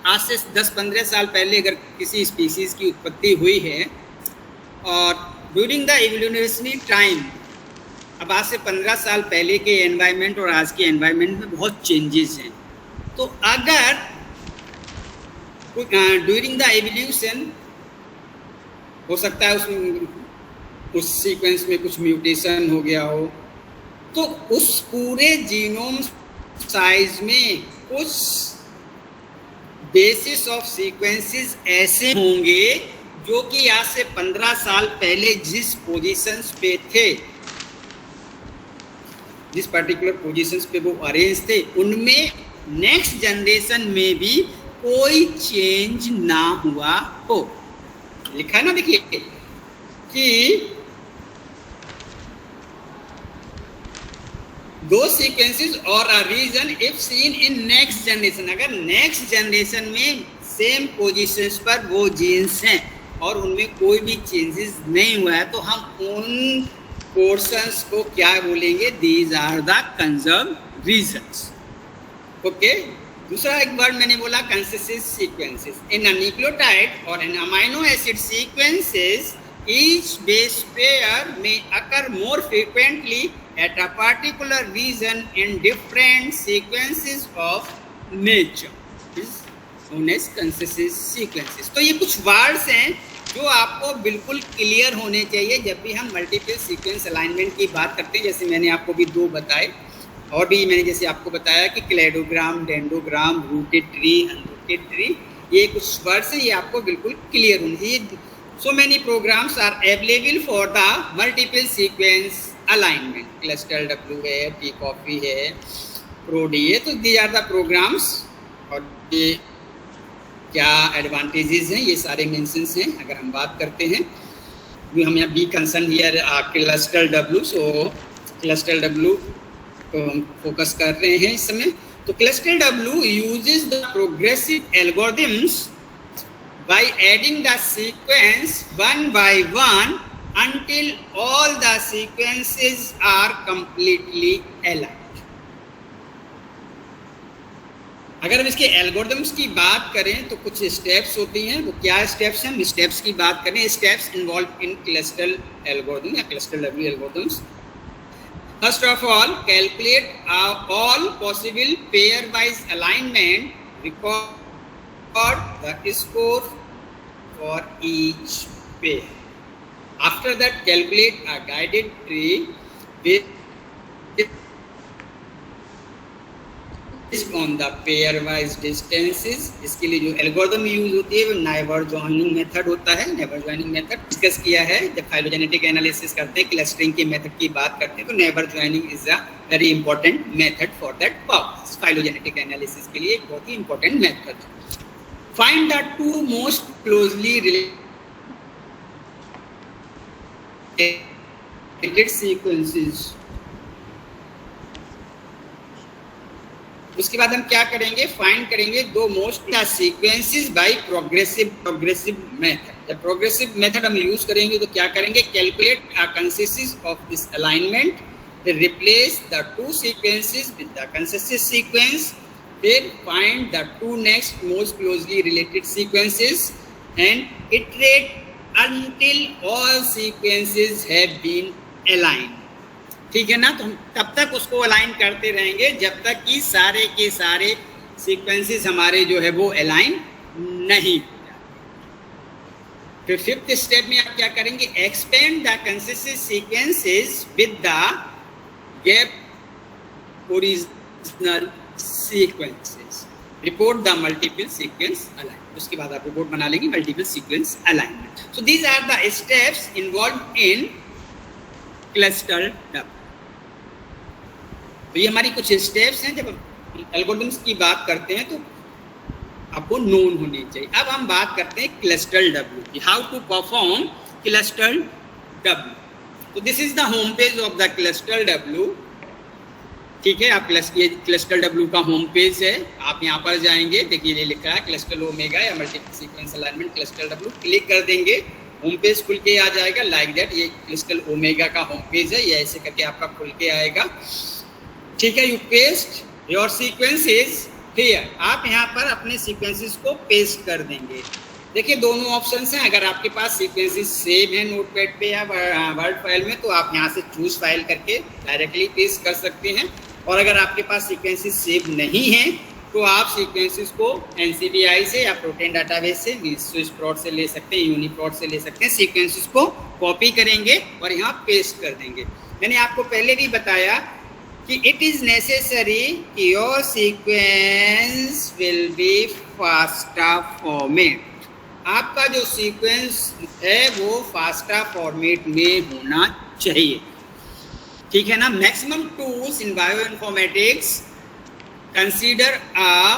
[SPEAKER 1] आज से 10-15 साल पहले अगर किसी स्पीसीज की उत्पत्ति हुई है और ड्यूरिंग द एवोल्यूशनरी टाइम, अब आज से 15 साल पहले के एनवायरनमेंट और आज के एनवायरनमेंट में बहुत चेंजेस हैं, तो अगर ड्यूरिंग द एवोल्यूशन हो सकता है उसमें उस सीक्वेंस में कुछ म्यूटेशन हो गया हो, तो उस पूरे जीनोम साइज में कुछ बेसिस ऑफ सीक्वेंसेस ऐसे होंगे जो कि आज से 15 साल पहले जिस पोजीशंस पे थे, जिस पर्टिकुलर पोजीशंस पे वो अरेंज थे, उनमें नेक्स्ट जनरेशन में भी कोई चेंज ना हुआ हो। लिखा है ना, देखिए कि दो सीक्वेंसेस और a region if seen in next generation, अगर नेक्स्ट जनरेशन में सेम पोजीशंस पर वो जीन्स हैं और उनमें कोई भी चेंजेस नहीं हुआ है, तो हम उन पोर्शंस को क्या बोलेंगे, these are the conserve regions. Okay, दूसरा एक वर्ड मैंने बोला कंसेसिव सीक्वेंसेस। इन अ न्यूक्लियोटाइड और in amino acid sequences each base pair may occur more frequently at a particular region in different sequences of nature, is known as concessive sequences। तो ये कुछ words हैं जो आपको बिल्कुल क्लियर होने चाहिए जब भी हम मल्टीपल सीक्वेंस अलाइनमेंट की बात करते हैं। जैसे मैंने आपको भी 2 बताए, और भी मैंने जैसे आपको बताया कि cladogram, dendrogram, rooted tree, unrooted tree, ये कुछ वर्ड्स हैं, ये आपको बिल्कुल क्लियर होने चाहिए। So many programs are available for the multiple sequence alignment। Cluster W है, T-Copy है, ProD है, तो these are the programs। और ये क्या एडवांटेजेस हैं, ये सारे मेंशंस हैं अगर हम बात करते हैं। हम यहाँ be concern here cluster W, so cluster W को हम फोकस कर रहे हैं इस समय। तो cluster W uses the progressive algorithms by adding the sequence one by one until all the sequences are completely aligned. अगर हम इसके एल्गोरिथम्स की बात करें तो कुछ स्टेप्स होती हैं, वो क्या स्टेप्स हैं, हम स्टेप्स की बात करें। Steps involve in Clustal algorithm या Clustal W algorithms. First of all, calculate all possible pairwise alignment, record the score for each pair. After that, calculate a guided tree based on the pairwise distances. इसके लिए जो algorithm use होती है वो neighbour joining method होता है। Neighbour joining method discuss किया है जब फाइलोजेनेटिक एनालिसिस करते हैं, क्लस्टरिंग के मेथड की बात करते हैं, तो neighbour joining is a very important method for that purpose. Phylogenetic analysis के लिए एक बहुत ही इंपॉर्टेंट मेथड है। Find the two most closely related sequences. उसके बाद हम क्या करेंगे, फाइंड करेंगे दो most sequences by progressive method. जब प्रोग्रेसिव मेथड हम यूज करेंगे तो क्या करेंगे, calculate a consistence of this alignment, then replace the two sequences with the consistent sequence, then find the two next most closely related sequences and iterate until all sequences have been aligned। ठीक है ना, तो हम तब तक उसको align करते रहेंगे जब तक कि सारे के सारे सीक्वेंसेस हमारे जो है वो अलाइन नहीं हो जाते। फिर फिफ्थ स्टेप में आप क्या करेंगे, expand the consistent sequences with the gap original sequences, report the multiple sequence alignment। उसके बाद आप रिपोर्ट बना लेंगे multiple sequence alignment. So these are the steps involve in cluster W. तो ये हमारी कुछ स्टेप्स हैं जब एल्गोरिथम्स की बात करते हैं तो आपको नोन होनी चाहिए। अब हम बात करते हैं क्लस्टर डब्ल्यू की, how to perform Clustal W. तो this is the home page of the Clustal W. ठीक है, आप ये क्लस्टर डब्ल्यू का होम पेज है, आप यहाँ पर जाएंगे, देखिए ये लिखा है क्लस्टर ओमेगा या multiple sequence alignment Clustal W. Click कर देंगे, होम पेज खुल के आ जाएगा लाइक दैट। ये क्लस्टर ओमेगा का होम पेज है, ये ऐसे करके आपका खुल के आएगा। ठीक है, you paste your sequences here. आप यहाँ पर अपने सीक्वेंसेस को पेस्ट कर देंगे। देखिए दोनों ऑप्शंस हैं, अगर आपके पास सीक्वेंसेस सेव है नोटपैड पे या वर्ड फाइल में तो आप यहाँ से चूज फाइल करके डायरेक्टली पेस्ट कर सकते हैं, और अगर आपके पास सीक्वेंसेस सेव नहीं हैं तो आप सीक्वेंसेस को NCBI से या प्रोटीन डाटाबेस से, स्विसप्रोट से ले सकते हैं, यूनिप्रोट से ले सकते हैं। सीक्वेंसेस को कॉपी करेंगे और यहाँ पेस्ट कर देंगे। मैंने आपको पहले भी बताया कि इट इज़ नेसेसरी कि your sequence will be FASTA format. आपका जो सीक्वेंस है वो फास्टा फॉर्मेट में होना चाहिए। ठीक है ना। Maximum tools in bioinformatics consider a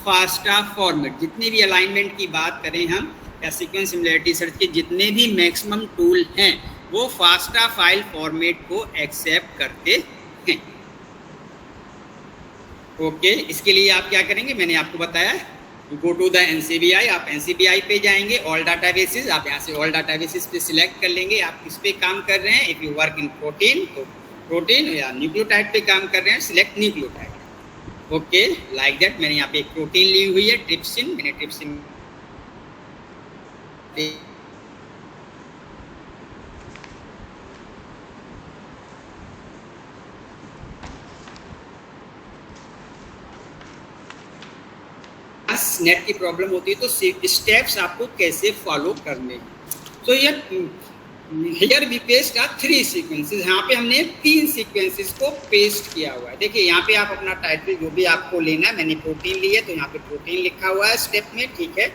[SPEAKER 1] FASTA format. जितनी भी अलाइनमेंट की बात करें हम या सीक्वेंस सिमिलैरिटी सर्च के जितने भी मैक्सिमम टूल हैं वो फास्टा फाइल फॉर्मेट को एक्सेप्ट करते हैं। ओके, इसके लिए आप क्या करेंगे, मैंने आपको बताया, गो टू द NCBI। आप NCBI पे जाएंगे, ऑल डाटाबेसेस, आप यहाँ से ऑल डाटाबेसेस पे सिलेक्ट कर लेंगे। आप किस पे काम कर रहे हैं, if you work in protein तो प्रोटीन, या न्यूक्लियोटाइड पे काम कर रहे हैं select nucleotide. Okay, like that. मैंने यहाँ पे एक प्रोटीन ली हुई है ट्रिप्सिन, मैंने ट्रिप्सिन नेट की प्रॉब्लम होती है तो स्टेप्स आपको कैसे फॉलो करने हैं। तो here we paste a 3 sequences. यहाँ पे हमने 3 सीक्वेंसेस को पेस्ट किया हुआ है। देखिए यहाँ पे आप अपना टाइटल जो भी आपको लेना है, मैंने प्रोटीन ली है तो यहाँ पे प्रोटीन लिखा हुआ है स्टेप में। ठीक है,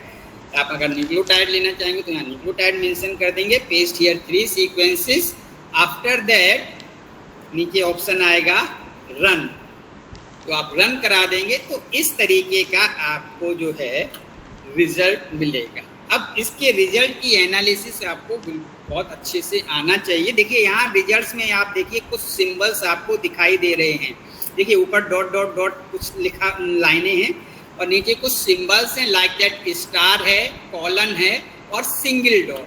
[SPEAKER 1] आप अगर न्यूक्लियोटाइड लेना चाहेंगे तो यहाँ न्यूक्लियोटाइड मेंशन कर देंगे। Paste here 3 sequences. After that नीचे ऑप्शन आएगा रन, तो आप रन करा देंगे तो इस तरीके का आपको जो है रिजल्ट मिलेगा। अब इसके रिजल्ट की एनालिसिस आपको बहुत अच्छे से आना चाहिए। देखिए यहाँ रिजल्ट्स में आप देखिए कुछ सिंबल्स आपको दिखाई दे रहे हैं। देखिए ऊपर डॉट डॉट डॉट कुछ लिखा लाइनें हैं और नीचे कुछ सिंबल्स हैं, लाइक दैट स्टार है, कॉलन है और सिंगल डॉट।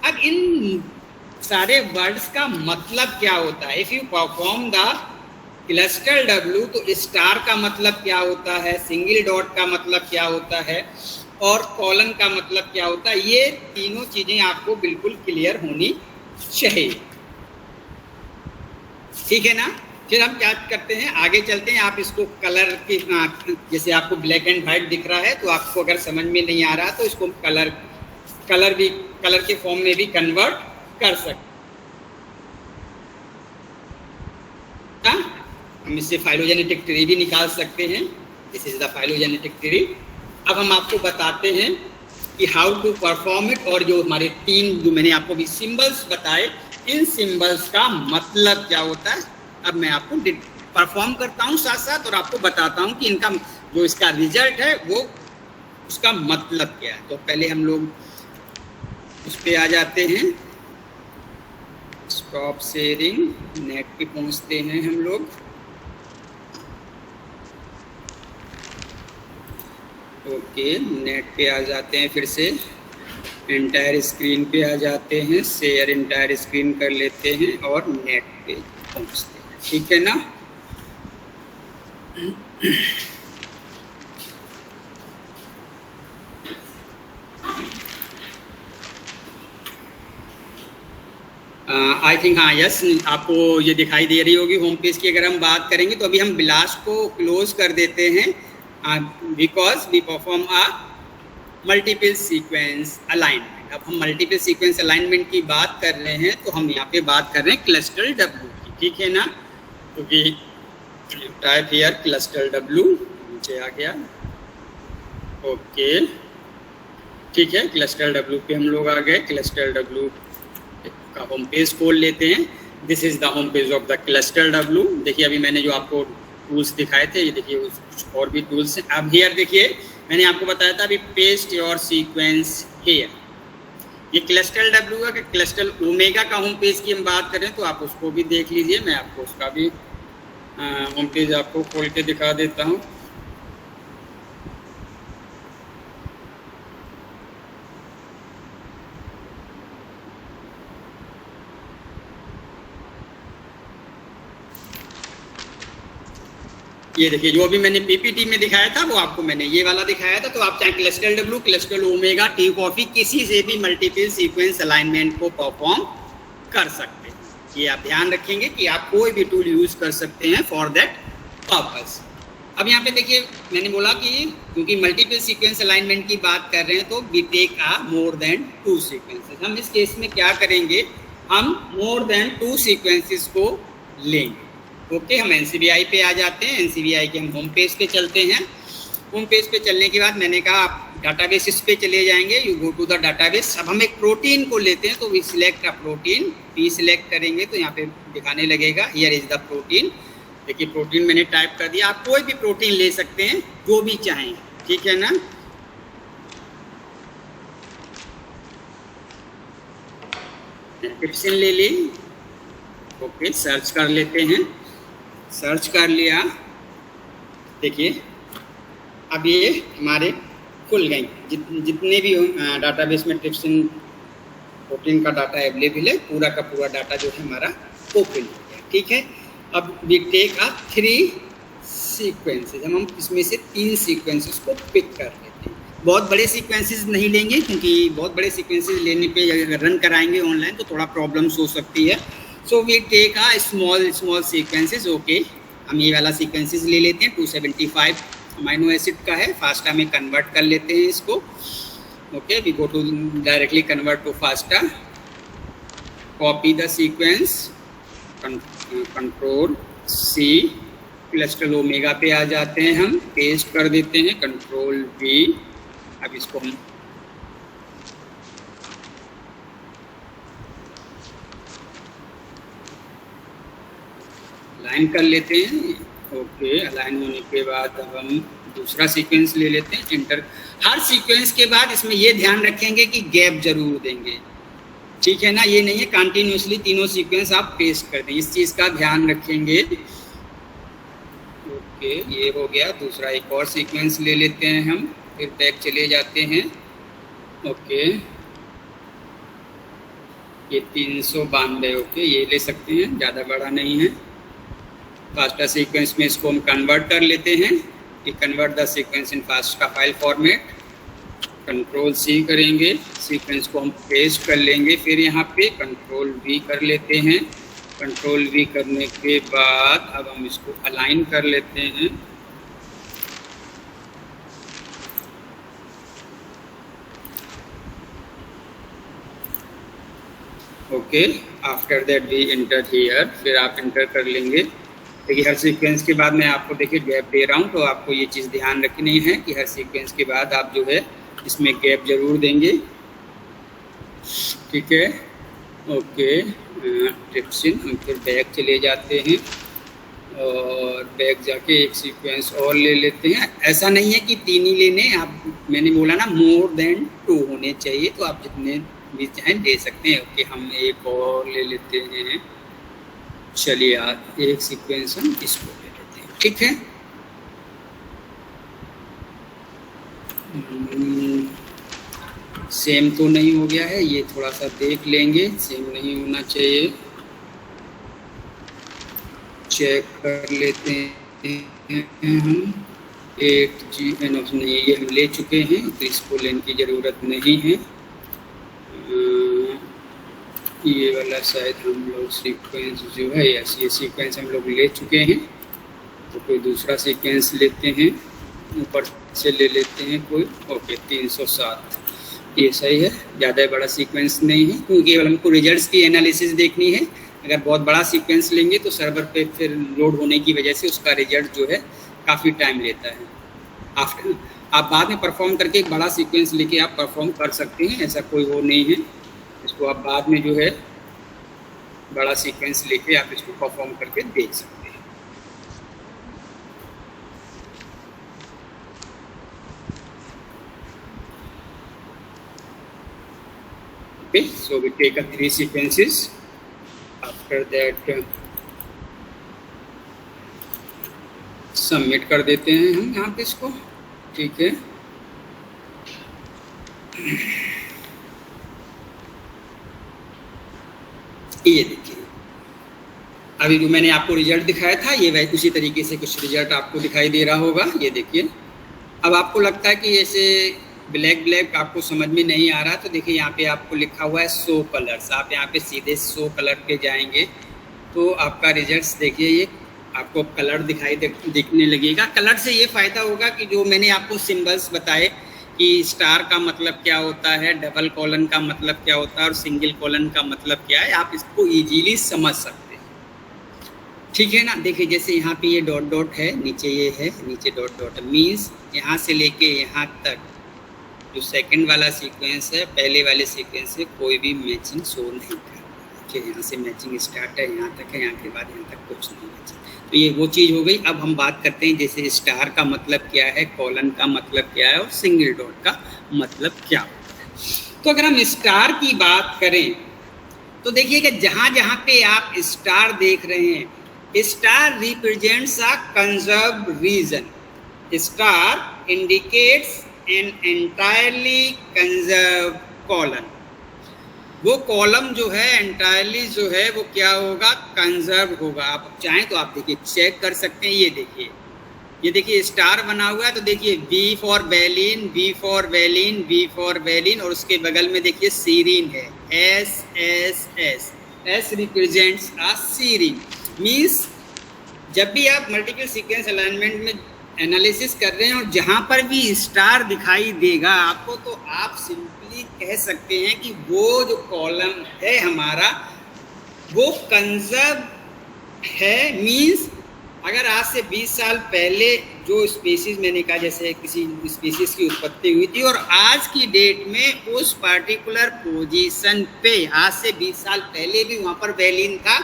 [SPEAKER 1] अब इन सारे वर्ड्स का मतलब क्या होता है? If you perform the cluster W तो स्टार का मतलब क्या होता है, सिंगल डॉट का मतलब क्या होता है और कॉलन का मतलब क्या होता है, ये तीनों चीज़ें आपको बिल्कुल क्लियर होनी चाहिए। ठीक है ना? फिर हम क्या करते हैं, आगे चलते हैं। आप इसको कलर की, जैसे आपको ब्लैक एंड वाइट दिख रहा है तो आपको अगर समझ में नहीं आ रहा तो इसको कलर के फॉर्म में भी कन्वर्ट कर सकते हैं। हम इससे फाइलोजेनेटिक ट्री भी निकाल सकते हैं। This is the phylogenetic tree. अब हम आपको बताते हैं कि हाउ टू परफॉर्म इट, और जो हमारे तीन जो मैंने आपको भी सिंबल्स बताए, इन सिंबल्स का मतलब क्या होता है। अब मैं आपको परफॉर्म करता हूँ साथ साथ और आपको बताता हूँ कि इनका जो इसका रिजल्ट है वो उसका मतलब क्या है। तो पहले हम लोग उस पर आ जाते हैं, स्टॉप शेयरिंग, नेट पे पहुँचते हैं हम लोग। ओके, नेट पे आ जाते हैं, फिर से एंटायर स्क्रीन पे आ जाते हैं, शेयर एंटायर स्क्रीन कर लेते हैं और नेट पे पहुँचते हैं। ठीक है ना? आई थिंक हाँ, यस, आपको ये दिखाई दे रही होगी होम पेज की। अगर हम बात करेंगे तो अभी हम ब्लास्ट को क्लोज कर देते हैं because we perform a multiple sequence alignment. अब हम मल्टीपल सीक्वेंस अलाइनमेंट की बात कर रहे हैं तो हम यहाँ पे बात कर रहे हैं क्लस्टर W की। ठीक है ना? तो we type here cluster W, नीचे आ गया। ओके, ठीक है, क्लस्टर W पे हम लोग आ गए। क्लस्टर W का होम पेज खोल लेते हैं। This is the home page of the cluster W। देखिए अभी मैंने जो आपको टूल्स दिखाए थे, ये देखिए कुछ और भी टूल्स हैं। अब हियर देखिए मैंने आपको बताया था अभी पेस्ट योर सीक्वेंस हियर, ये क्लस्टर W का, क्लस्टर ओमेगा का होम पेज की हम बात करें तो आप उसको भी देख लीजिए। मैं आपको उसका भी होम पेज आपको खोल के दिखा देता हूँ। ये देखिए जो अभी मैंने पीपीटी में दिखाया था वो आपको मैंने ये वाला दिखाया था। तो आप चाहे cluster W, cluster omega, tea coffee, किसी से भी मल्टीपल सीक्वेंस अलाइनमेंट को परफॉर्म कर सकते हैं। ये आप ध्यान रखेंगे कि आप कोई भी टूल यूज कर सकते हैं फॉर दैट पर्पस। अब यहाँ पे देखिए मैंने बोला कि क्योंकि मल्टीपल सीक्वेंस अलाइनमेंट की बात कर रहे हैं तो we take a more than 2 sequences. हम इस केस में क्या करेंगे, हम मोर देन 2 सीक्वेंसेस को लेंगे। ओके, हम NCBI पे आ जाते हैं। NCBI के हम होम पेज पे चलते हैं। होम पेज पे चलने के बाद मैंने कहा आप डाटाबेस पे चले जाएंगे, you go to the database. अब हम एक प्रोटीन को लेते हैं तो we select a protein, P select करेंगे तो यहाँ पे दिखाने लगेगा हियर इज द प्रोटीन। देखिए प्रोटीन मैंने टाइप कर दिया। आप कोई भी प्रोटीन ले सकते हैं जो भी चाहें। ठीक है ना? ट्रिप्सिन ले ली। ओके, सर्च कर लेते हैं। सर्च कर लिया। देखिए अब ये हमारे खुल गई, जितने भी डाटाबेस में ट्रिप्सिन प्रोटीन का डाटा अवेलेबल है, पूरा का पूरा डाटा जो है हमारा ओपन हो गया। ठीक है, अब वी टेक आ 3 सीक्वेंसेस। हम इसमें से 3 सीक्वेंसेस को पिक कर लेते हैं। बहुत बड़े सीक्वेंसेस नहीं लेंगे क्योंकि बहुत बड़े सीक्वेंसेस लेने पे अगर रन कराएंगे ऑनलाइन तो थोड़ा प्रॉब्लम्स हो सकती है। So we take a small sequences. Okay, हम ये वाला सीक्वेंसेस ले लेते हैं। 275 अमाइनो एसिड का है। फास्टा में कन्वर्ट कर लेते हैं इसको। Okay, we go to directly convert to fasta, copy the sequence, control C, cluster omega पे आ जाते हैं, हम पेस्ट कर देते हैं, कंट्रोल V। अब इसको हम अलाइन कर लेते हैं। ओके, अलाइन होने के बाद अब हम दूसरा सीक्वेंस ले लेते हैं। एंटर। हर सीक्वेंस के बाद इसमें ये ध्यान रखेंगे कि गैप जरूर देंगे, ठीक है ना। ये नहीं है कंटिन्यूसली तीनों सीक्वेंस आप पेस्ट कर दें, इस चीज़ का ध्यान रखेंगे। ओके, ये हो गया। दूसरा एक और सीक्वेंस ले लेते हैं हम, फिर बैक चले जाते हैं। ओके, ये 392, ओके, ये ले सकते हैं, ज़्यादा बड़ा नहीं है। फास्टा सीक्वेंस में इसको हम कन्वर्ट कर लेते हैं कि convert the sequence in fasta file format. Control C करेंगे, सीक्वेंस को हम पेस्ट कर लेंगे, फिर यहाँ पे कंट्रोल वी कर लेते हैं। कंट्रोल वी करने के बाद अब हम इसको अलाइन कर लेते हैं। Okay, after that we enter here, फिर आप एंटर कर लेंगे। देखिए हर सीक्वेंस के बाद मैं आपको देखिए गैप दे रहा हूँ, तो आपको ये चीज़ ध्यान रखनी है कि हर सीक्वेंस के बाद आप जो है इसमें गैप जरूर देंगे, ठीक है। ओके, ट्रिप्सिन, हम फिर बैक चले जाते हैं और बैक जाके एक सीक्वेंस और ले लेते हैं। ऐसा नहीं है कि 3 ही लेने, आप मैंने बोला ना मोर देन 2 होने चाहिए, तो आप जितने भी चाहें दे सकते हैं। ओके, हम एक और ले लेते हैं। चलिए एक सीक्वेंस हम इसको ले लेते हैं, ठीक है। सेम तो नहीं हो गया है, ये थोड़ा सा देख लेंगे, सेम नहीं होना चाहिए, चेक कर लेते हैं हम। 8G नहीं, ये हम ले चुके हैं, तो इसको लेने की ज़रूरत नहीं है। ये वाला शायद हम लोग सीक्वेंस जो है, यस, ये सीक्वेंस हम लोग ले चुके हैं, तो कोई दूसरा सीक्वेंस लेते हैं, ऊपर से ले लेते हैं कोई। ओके, 307, ये सही है, ज़्यादा बड़ा सीक्वेंस नहीं है, क्योंकि केवल हमको रिजल्ट्स की एनालिसिस देखनी है। अगर बहुत बड़ा सीक्वेंस लेंगे तो सर्वर पे फिर लोड होने की वजह से उसका रिजल्ट जो है काफ़ी टाइम लेता है। आफ्टर आप बाद में परफॉर्म करके एक बड़ा सीक्वेंस लेके आप परफॉर्म कर सकते हैं, ऐसा कोई वो नहीं है। इसको आप बाद में जो है बड़ा सीक्वेंस लेके आप इसको परफॉर्म करके देख सकते हैं। Okay, so we take a 3 sequences. After that, submit कर देते हैं हम यहाँ पे इसको, ठीक है। ये देखिए, अभी जो मैंने आपको रिजल्ट दिखाया था, ये वही उसी तरीके से कुछ रिजल्ट आपको दिखाई दे रहा होगा। ये देखिए, अब आपको लगता है कि ऐसे ब्लैक आपको समझ में नहीं आ रहा, तो देखिए यहाँ पे आपको लिखा हुआ है शो कलर्स। आप यहाँ पे सीधे शो कलर पे जाएंगे तो आपका रिजल्ट्स देखिए, ये आपको कलर दिखने लगेगा। कलर से ये फ़ायदा होगा कि जो मैंने आपको सिंबल्स बताए कि स्टार का मतलब क्या होता है, डबल कॉलन का मतलब क्या होता है और सिंगल कॉलन का मतलब क्या है, आप इसको ईजीली समझ सकते हैं, ठीक है ना। देखिए जैसे यहाँ पे ये डॉट डॉट है, नीचे ये है, नीचे डॉट डॉट, मीन्स यहाँ से लेके यहाँ तक जो सेकंड वाला सीक्वेंस है पहले वाले सीक्वेंस से कोई भी मैचिंग शो नहीं कर रहा है। यहाँ से मैचिंग स्टार्ट है, यहाँ तक है, यहाँ के बाद यहाँ तक कुछ नहीं मैचिंग। तो ये वो चीज़ हो गई। अब हम बात करते हैं जैसे स्टार का मतलब क्या है, कॉलन का मतलब क्या है और सिंगल डॉट का मतलब क्या होता है। तो अगर हम स्टार की बात करें तो देखिएगा जहाँ जहाँ पे आप स्टार देख रहे हैं, star represents a conserved region. Star indicates an entirely conserved column. वो कॉलम जो है एंटायरली जो है वो क्या होगा, कंजर्व होगा। आप चाहें तो आप देखिए चेक कर सकते हैं। ये देखिए स्टार बना हुआ है, तो देखिए B for valine, B for valine, B for valine, और उसके बगल में देखिए सीरीन है, S S S, S represents a serine. Means जब भी आप मल्टीपल सीक्वेंस अलाइनमेंट में एनालिसिस कर रहे हैं और जहाँ पर भी स्टार दिखाई देगा आपको, तो आप सिंपली कह सकते हैं कि वो जो कॉलम है हमारा वो कंजर्व है। मीन्स अगर आज से 20 साल पहले जो स्पीसीज मैंने कहा, जैसे किसी स्पीसीज की उत्पत्ति हुई थी और आज की डेट में उस पार्टिकुलर पोजीशन पे आज से 20 साल पहले भी वहाँ पर वैलिन था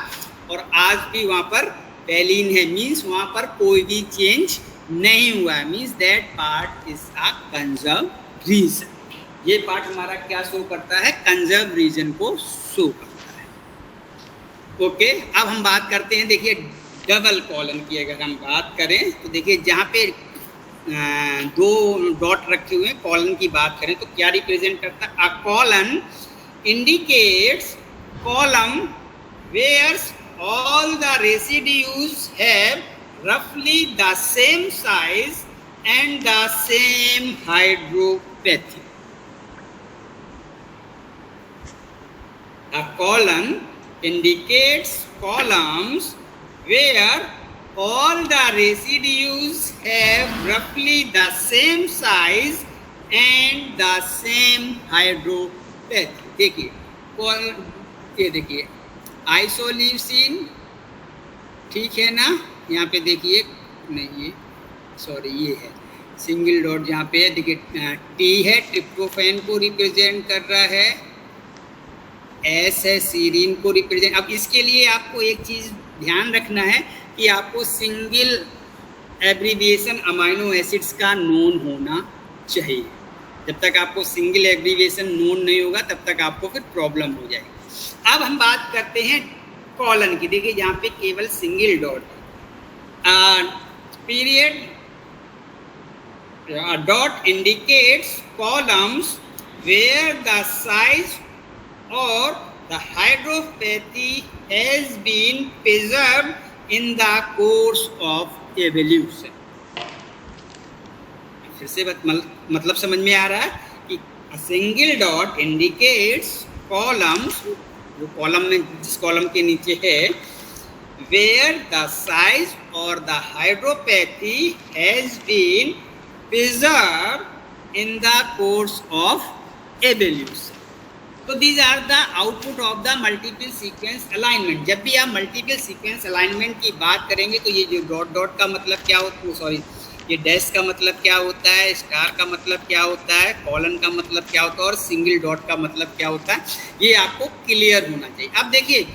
[SPEAKER 1] और आज भी वहाँ पर वैलिन है, मीन्स वहाँ पर कोई भी चेंज नहीं हुआ है। Means that part is a conserve region, ये पार्ट हमारा क्या शो करता है, कंजर्व रीजन को शो करता है। ओके, अब हम बात करते हैं, देखिए डबल कॉलन की अगर हम बात करें तो देखिए जहाँ पे दो डॉट रखे हुए हैं, कॉलन की बात करें तो क्या रिप्रेजेंट करता है, a colon indicates column where's all the residues have roughly the same size and the same hydropathy. A column indicates columns where all the residues have roughly the same size and the same hydropathy. देखिए ये देखिए isoleucine, ठीक है ना, यहाँ पे देखिए, नहीं ये सॉरी ये है सिंगल डॉट यहाँ पे है, देखिए टी है ट्रिप्टोफैन को रिप्रेजेंट कर रहा है, एस है सीरीन को रिप्रेजेंट। अब इसके लिए आपको एक चीज़ ध्यान रखना है कि आपको सिंगल एब्रीविएशन अमाइनो एसिड्स का नोन होना चाहिए। जब तक आपको सिंगल एब्रीविएशन नोन नहीं होगा तब तक आपको फिर प्रॉब्लम हो जाएगी। अब हम बात करते हैं कॉलन की, देखिए यहाँ पे केवल single dot, period dot indicates columns where the size और the hydropathy has been preserved in the course of evolution. फिर से मतलब समझ में आ रहा है कि सिंगल डॉट इंडिकेट्स कॉलम्स, जो कॉलम में जिस कॉलम के नीचे है, वेयर द साइज और the hydropathy has been preserved in the course of evolution. तो these are the output of the multiple sequence alignment. जब भी आप मल्टीपल सीक्वेंस अलाइनमेंट की बात करेंगे तो ये जो डॉट डॉट का मतलब क्या होता है, सॉरी ये डैश का मतलब क्या होता है, स्टार का मतलब क्या होता है, कॉलन का मतलब क्या होता है और सिंगल डॉट का मतलब क्या होता है, ये आपको क्लियर होना चाहिए। अब देखिए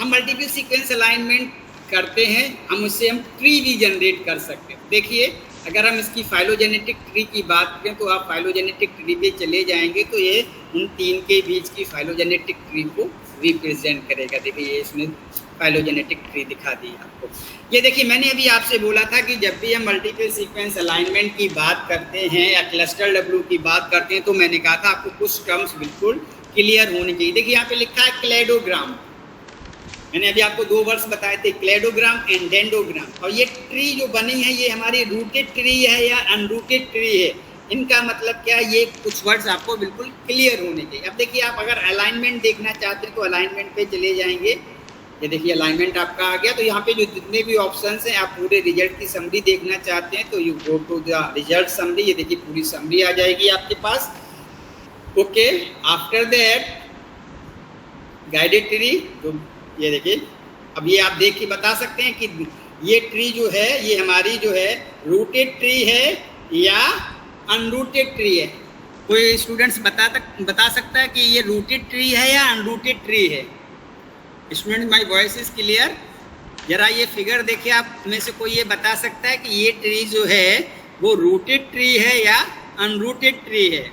[SPEAKER 1] हम मल्टीपल सीक्वेंस अलाइनमेंट करते हैं, हम उससे ट्री भी जनरेट कर सकते हैं। देखिए अगर हम इसकी फाइलोजेनेटिक ट्री की बात करें तो आप फाइलोजेनेटिक ट्री पे चले जाएंगे तो ये उन तीन के बीच की फाइलोजेनेटिक ट्री को रिप्रेजेंट करेगा। देखिए ये इसमें फाइलोजेनेटिक ट्री दिखा दी आपको। ये देखिए मैंने अभी आपसे बोला था कि जब भी हम मल्टीपल सीक्वेंस अलाइनमेंट की बात करते हैं या क्लस्टर डब्ल्यू की बात करते हैं तो मैंने कहा था आपको कुछ टर्म्स बिल्कुल क्लियर होने चाहिए। देखिए यहाँ पे लिखा है क्लेडोग्राम, मैंने अभी आपको दो वर्ड्स बताए थे, क्लेडोग्राम एंड डेंडोग्राम। और ये ट्री जो बनी है ये हमारी रूटेड ट्री है या अनरूटेड ट्री है, इनका मतलब क्या है, ये कुछ वर्ड्स आपको बिल्कुल क्लियर होने चाहिए। अब देखिए आप अगर अलाइनमेंट देखना चाहते हैं तो अलाइनमेंट पे चले जाएंगे, ये देखिए अलाइनमेंट आपका आ गया। तो यहाँ पे जो जितने भी ऑप्शंस हैं, आप पूरे रिजल्ट की समरी देखना चाहते हैं तो you go to the result summary, ये देखिए पूरी समरी आ जाएगी आपके पास। Okay, after that guided tree, तो ये देखिए अब ये आप देख के बता सकते हैं कि ये ट्री जो है ये हमारी जो है रूटेड ट्री है या अनरूटेड ट्री है। कोई स्टूडेंट्स बता सकता है कि ये रूटेड ट्री है या अनरूटेड ट्री है? Student my voice is clear? जरा ये फिगर देखिए, आप में से कोई ये बता सकता है कि ये ट्री जो है वो रूटेड ट्री है या अनरूटेड ट्री है?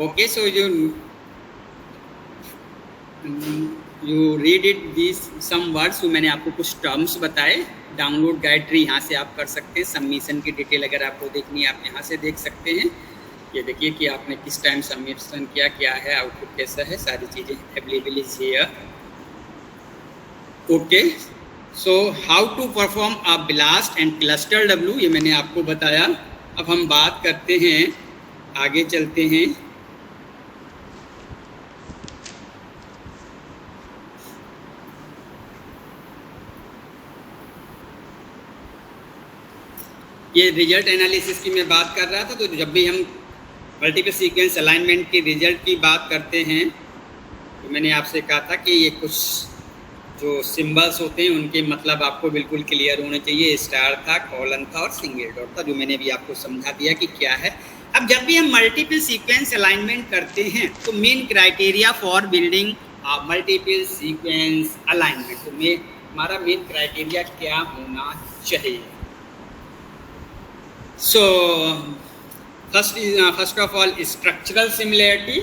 [SPEAKER 1] Okay, so you read it this some words. मैंने आपको कुछ टर्म्स बताए। डाउनलोड गाइड ट्री यहाँ से आप कर सकते हैं। सबमिशन की डिटेल अगर आपको देखनी है आप यहाँ से देख सकते हैं। ये देखिए कि आपने किस टाइम सबमिशन किया, क्या है, आउटपुट कैसा है, सारी चीज़ें available is here. Okay, so how to perform a blast and cluster W, ये मैंने आपको बताया। अब हम बात करते हैं, आगे चलते हैं। ये रिजल्ट एनालिसिस की मैं बात कर रहा था। तो जब भी हम मल्टीपल सीक्वेंस अलाइनमेंट की रिजल्ट की बात करते हैं तो मैंने आपसे कहा था कि ये कुछ जो सिंबल्स होते हैं उनके मतलब आपको बिल्कुल क्लियर होने चाहिए। स्टार था, कॉलन था और सिंगल डॉट था, जो मैंने भी आपको समझा दिया कि क्या है। अब जब भी हम मल्टीपल सीक्वेंस अलाइनमेंट करते हैं तो main criteria for building multiple sequence alignment, तो हमारा मेन क्राइटेरिया क्या होना चाहिए? So first of all structural similarity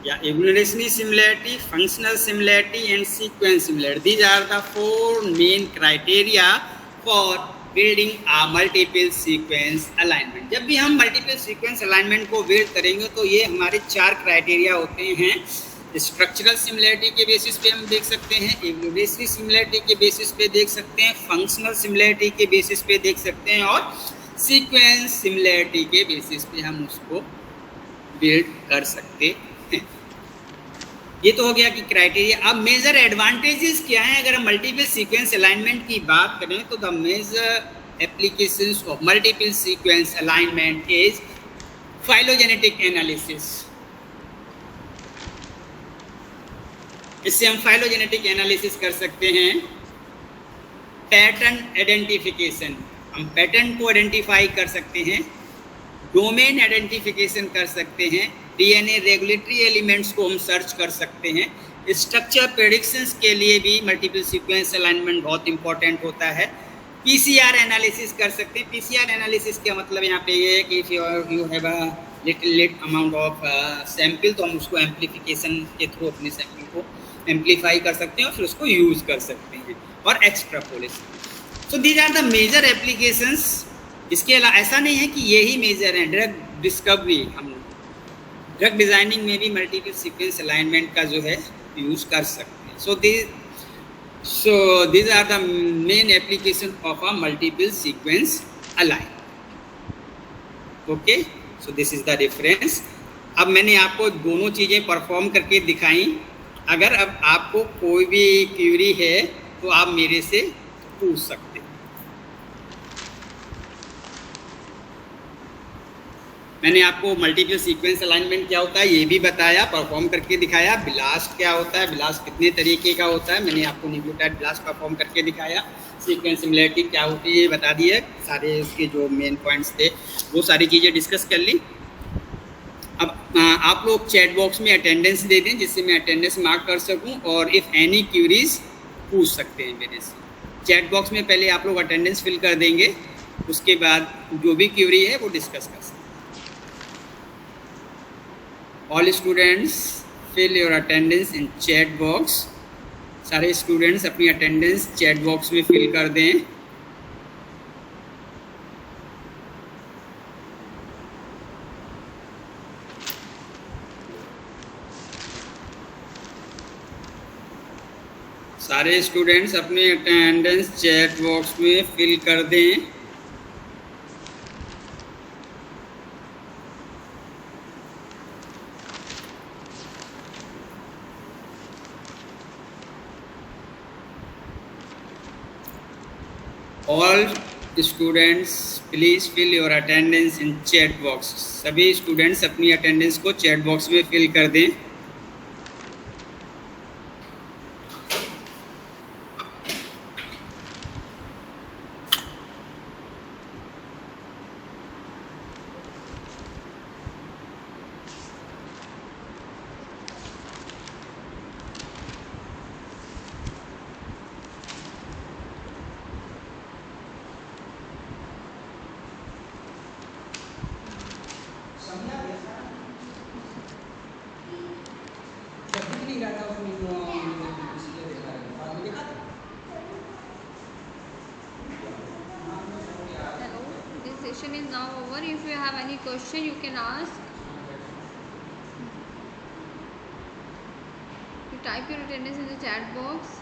[SPEAKER 1] या evolutionary similarity, functional similarity and sequence similarity. These are the four main criteria for building a multiple sequence alignment. जब भी हम multiple sequence alignment को build करेंगे तो ये हमारे 4 criteria होते हैं। स्ट्रक्चरल सिमिलैरिटी के बेसिस पे हम देख सकते हैं, evolutionary similarity के बेसिस पे देख सकते हैं, फंक्शनल सिमिलैरिटी के बेसिस पे देख सकते हैं और सीक्वेंस सिमिलैरिटी के बेसिस पे हम उसको बिल्ड कर सकते हैं। ये तो हो गया कि क्राइटेरिया। अब मेजर एडवांटेजेस क्या हैं अगर हम मल्टीपल सीक्वेंस अलाइनमेंट की बात करें तो the major applications of multiple sequence alignment is phylogenetic analysis. इससे हम फाइलोजेनेटिक एनालिसिस कर सकते हैं। पैटर्न आइडेंटिफिकेशन, हम पैटर्न को आइडेंटिफाई कर सकते हैं। डोमेन आइडेंटिफिकेशन कर सकते हैं। डीएनए रेगुलेटरी एलिमेंट्स को हम सर्च कर सकते हैं। स्ट्रक्चर प्रेडिक्शंस के लिए भी मल्टीपल सीक्वेंस अलाइनमेंट बहुत इंपॉर्टेंट होता है। पीसीआर एनालिसिस कर सकते हैं। पीसीआर एनालिसिस का मतलब यहाँ पे ये है कि if you have a little amount of sample तो हम उसको एम्पलीफिकेशन के थ्रू अपने सैंपल को एम्पलीफाई कर सकते हैं और फिर उसको यूज़ कर सकते हैं। और extrapolation, so these are the major applications. इसके अलावा ऐसा नहीं है कि यही मेजर हैं। ड्रग डिस्कवरी, हम ड्रग डिज़ाइनिंग में भी मल्टीपल सीक्वेंस अलाइनमेंट का जो है यूज़ कर सकते हैं। सो these are the main application of a multiple sequence alignment. Okay, so this is the reference. अब मैंने आपको दोनों चीज़ें परफॉर्म करके दिखाई। अगर अब आपको कोई भी क्वेरी है तो आप मेरे से पूछ सकते हैं। मैंने आपको मल्टीपल सीक्वेंस अलाइनमेंट क्या होता है ये भी बताया, परफॉर्म करके दिखाया। ब्लास्ट क्या होता है, ब्लास्ट कितने तरीके का होता है, मैंने आपको न्यूक्लियोटाइड ब्लास्ट परफॉर्म करके दिखाया। सीक्वेंस सिमिलैरिटी क्या होती है ये बता दिया। सारे उसके जो मेन पॉइंट्स थे वो सारी चीज़ें डिस्कस कर ली। अब आप लोग चैट बॉक्स में अटेंडेंस दे दें जिससे मैं अटेंडेंस मार्क कर सकूं और इफ़ एनी क्यूरीज पूछ सकते हैं मेरे से। चैट बॉक्स में पहले आप लोग अटेंडेंस फिल कर देंगे, उसके बाद जो भी क्यूरी है वो डिस्कस कर सकते हैं। All students fill your attendance in chat box. सारे स्टूडेंट्स अपनी अटेंडेंस चैट बॉक्स में फिल कर दें। सारे स्टूडेंट्स अपनी अटेंडेंस चैट बॉक्स में फिल कर दें। All students please fill your attendance in chat box. सभी स्टूडेंट्स अपनी अटेंडेंस को चैट बॉक्स में फिल कर दें।
[SPEAKER 2] Session is now over. If you have any question, you can ask. You type your attendance in the chat box.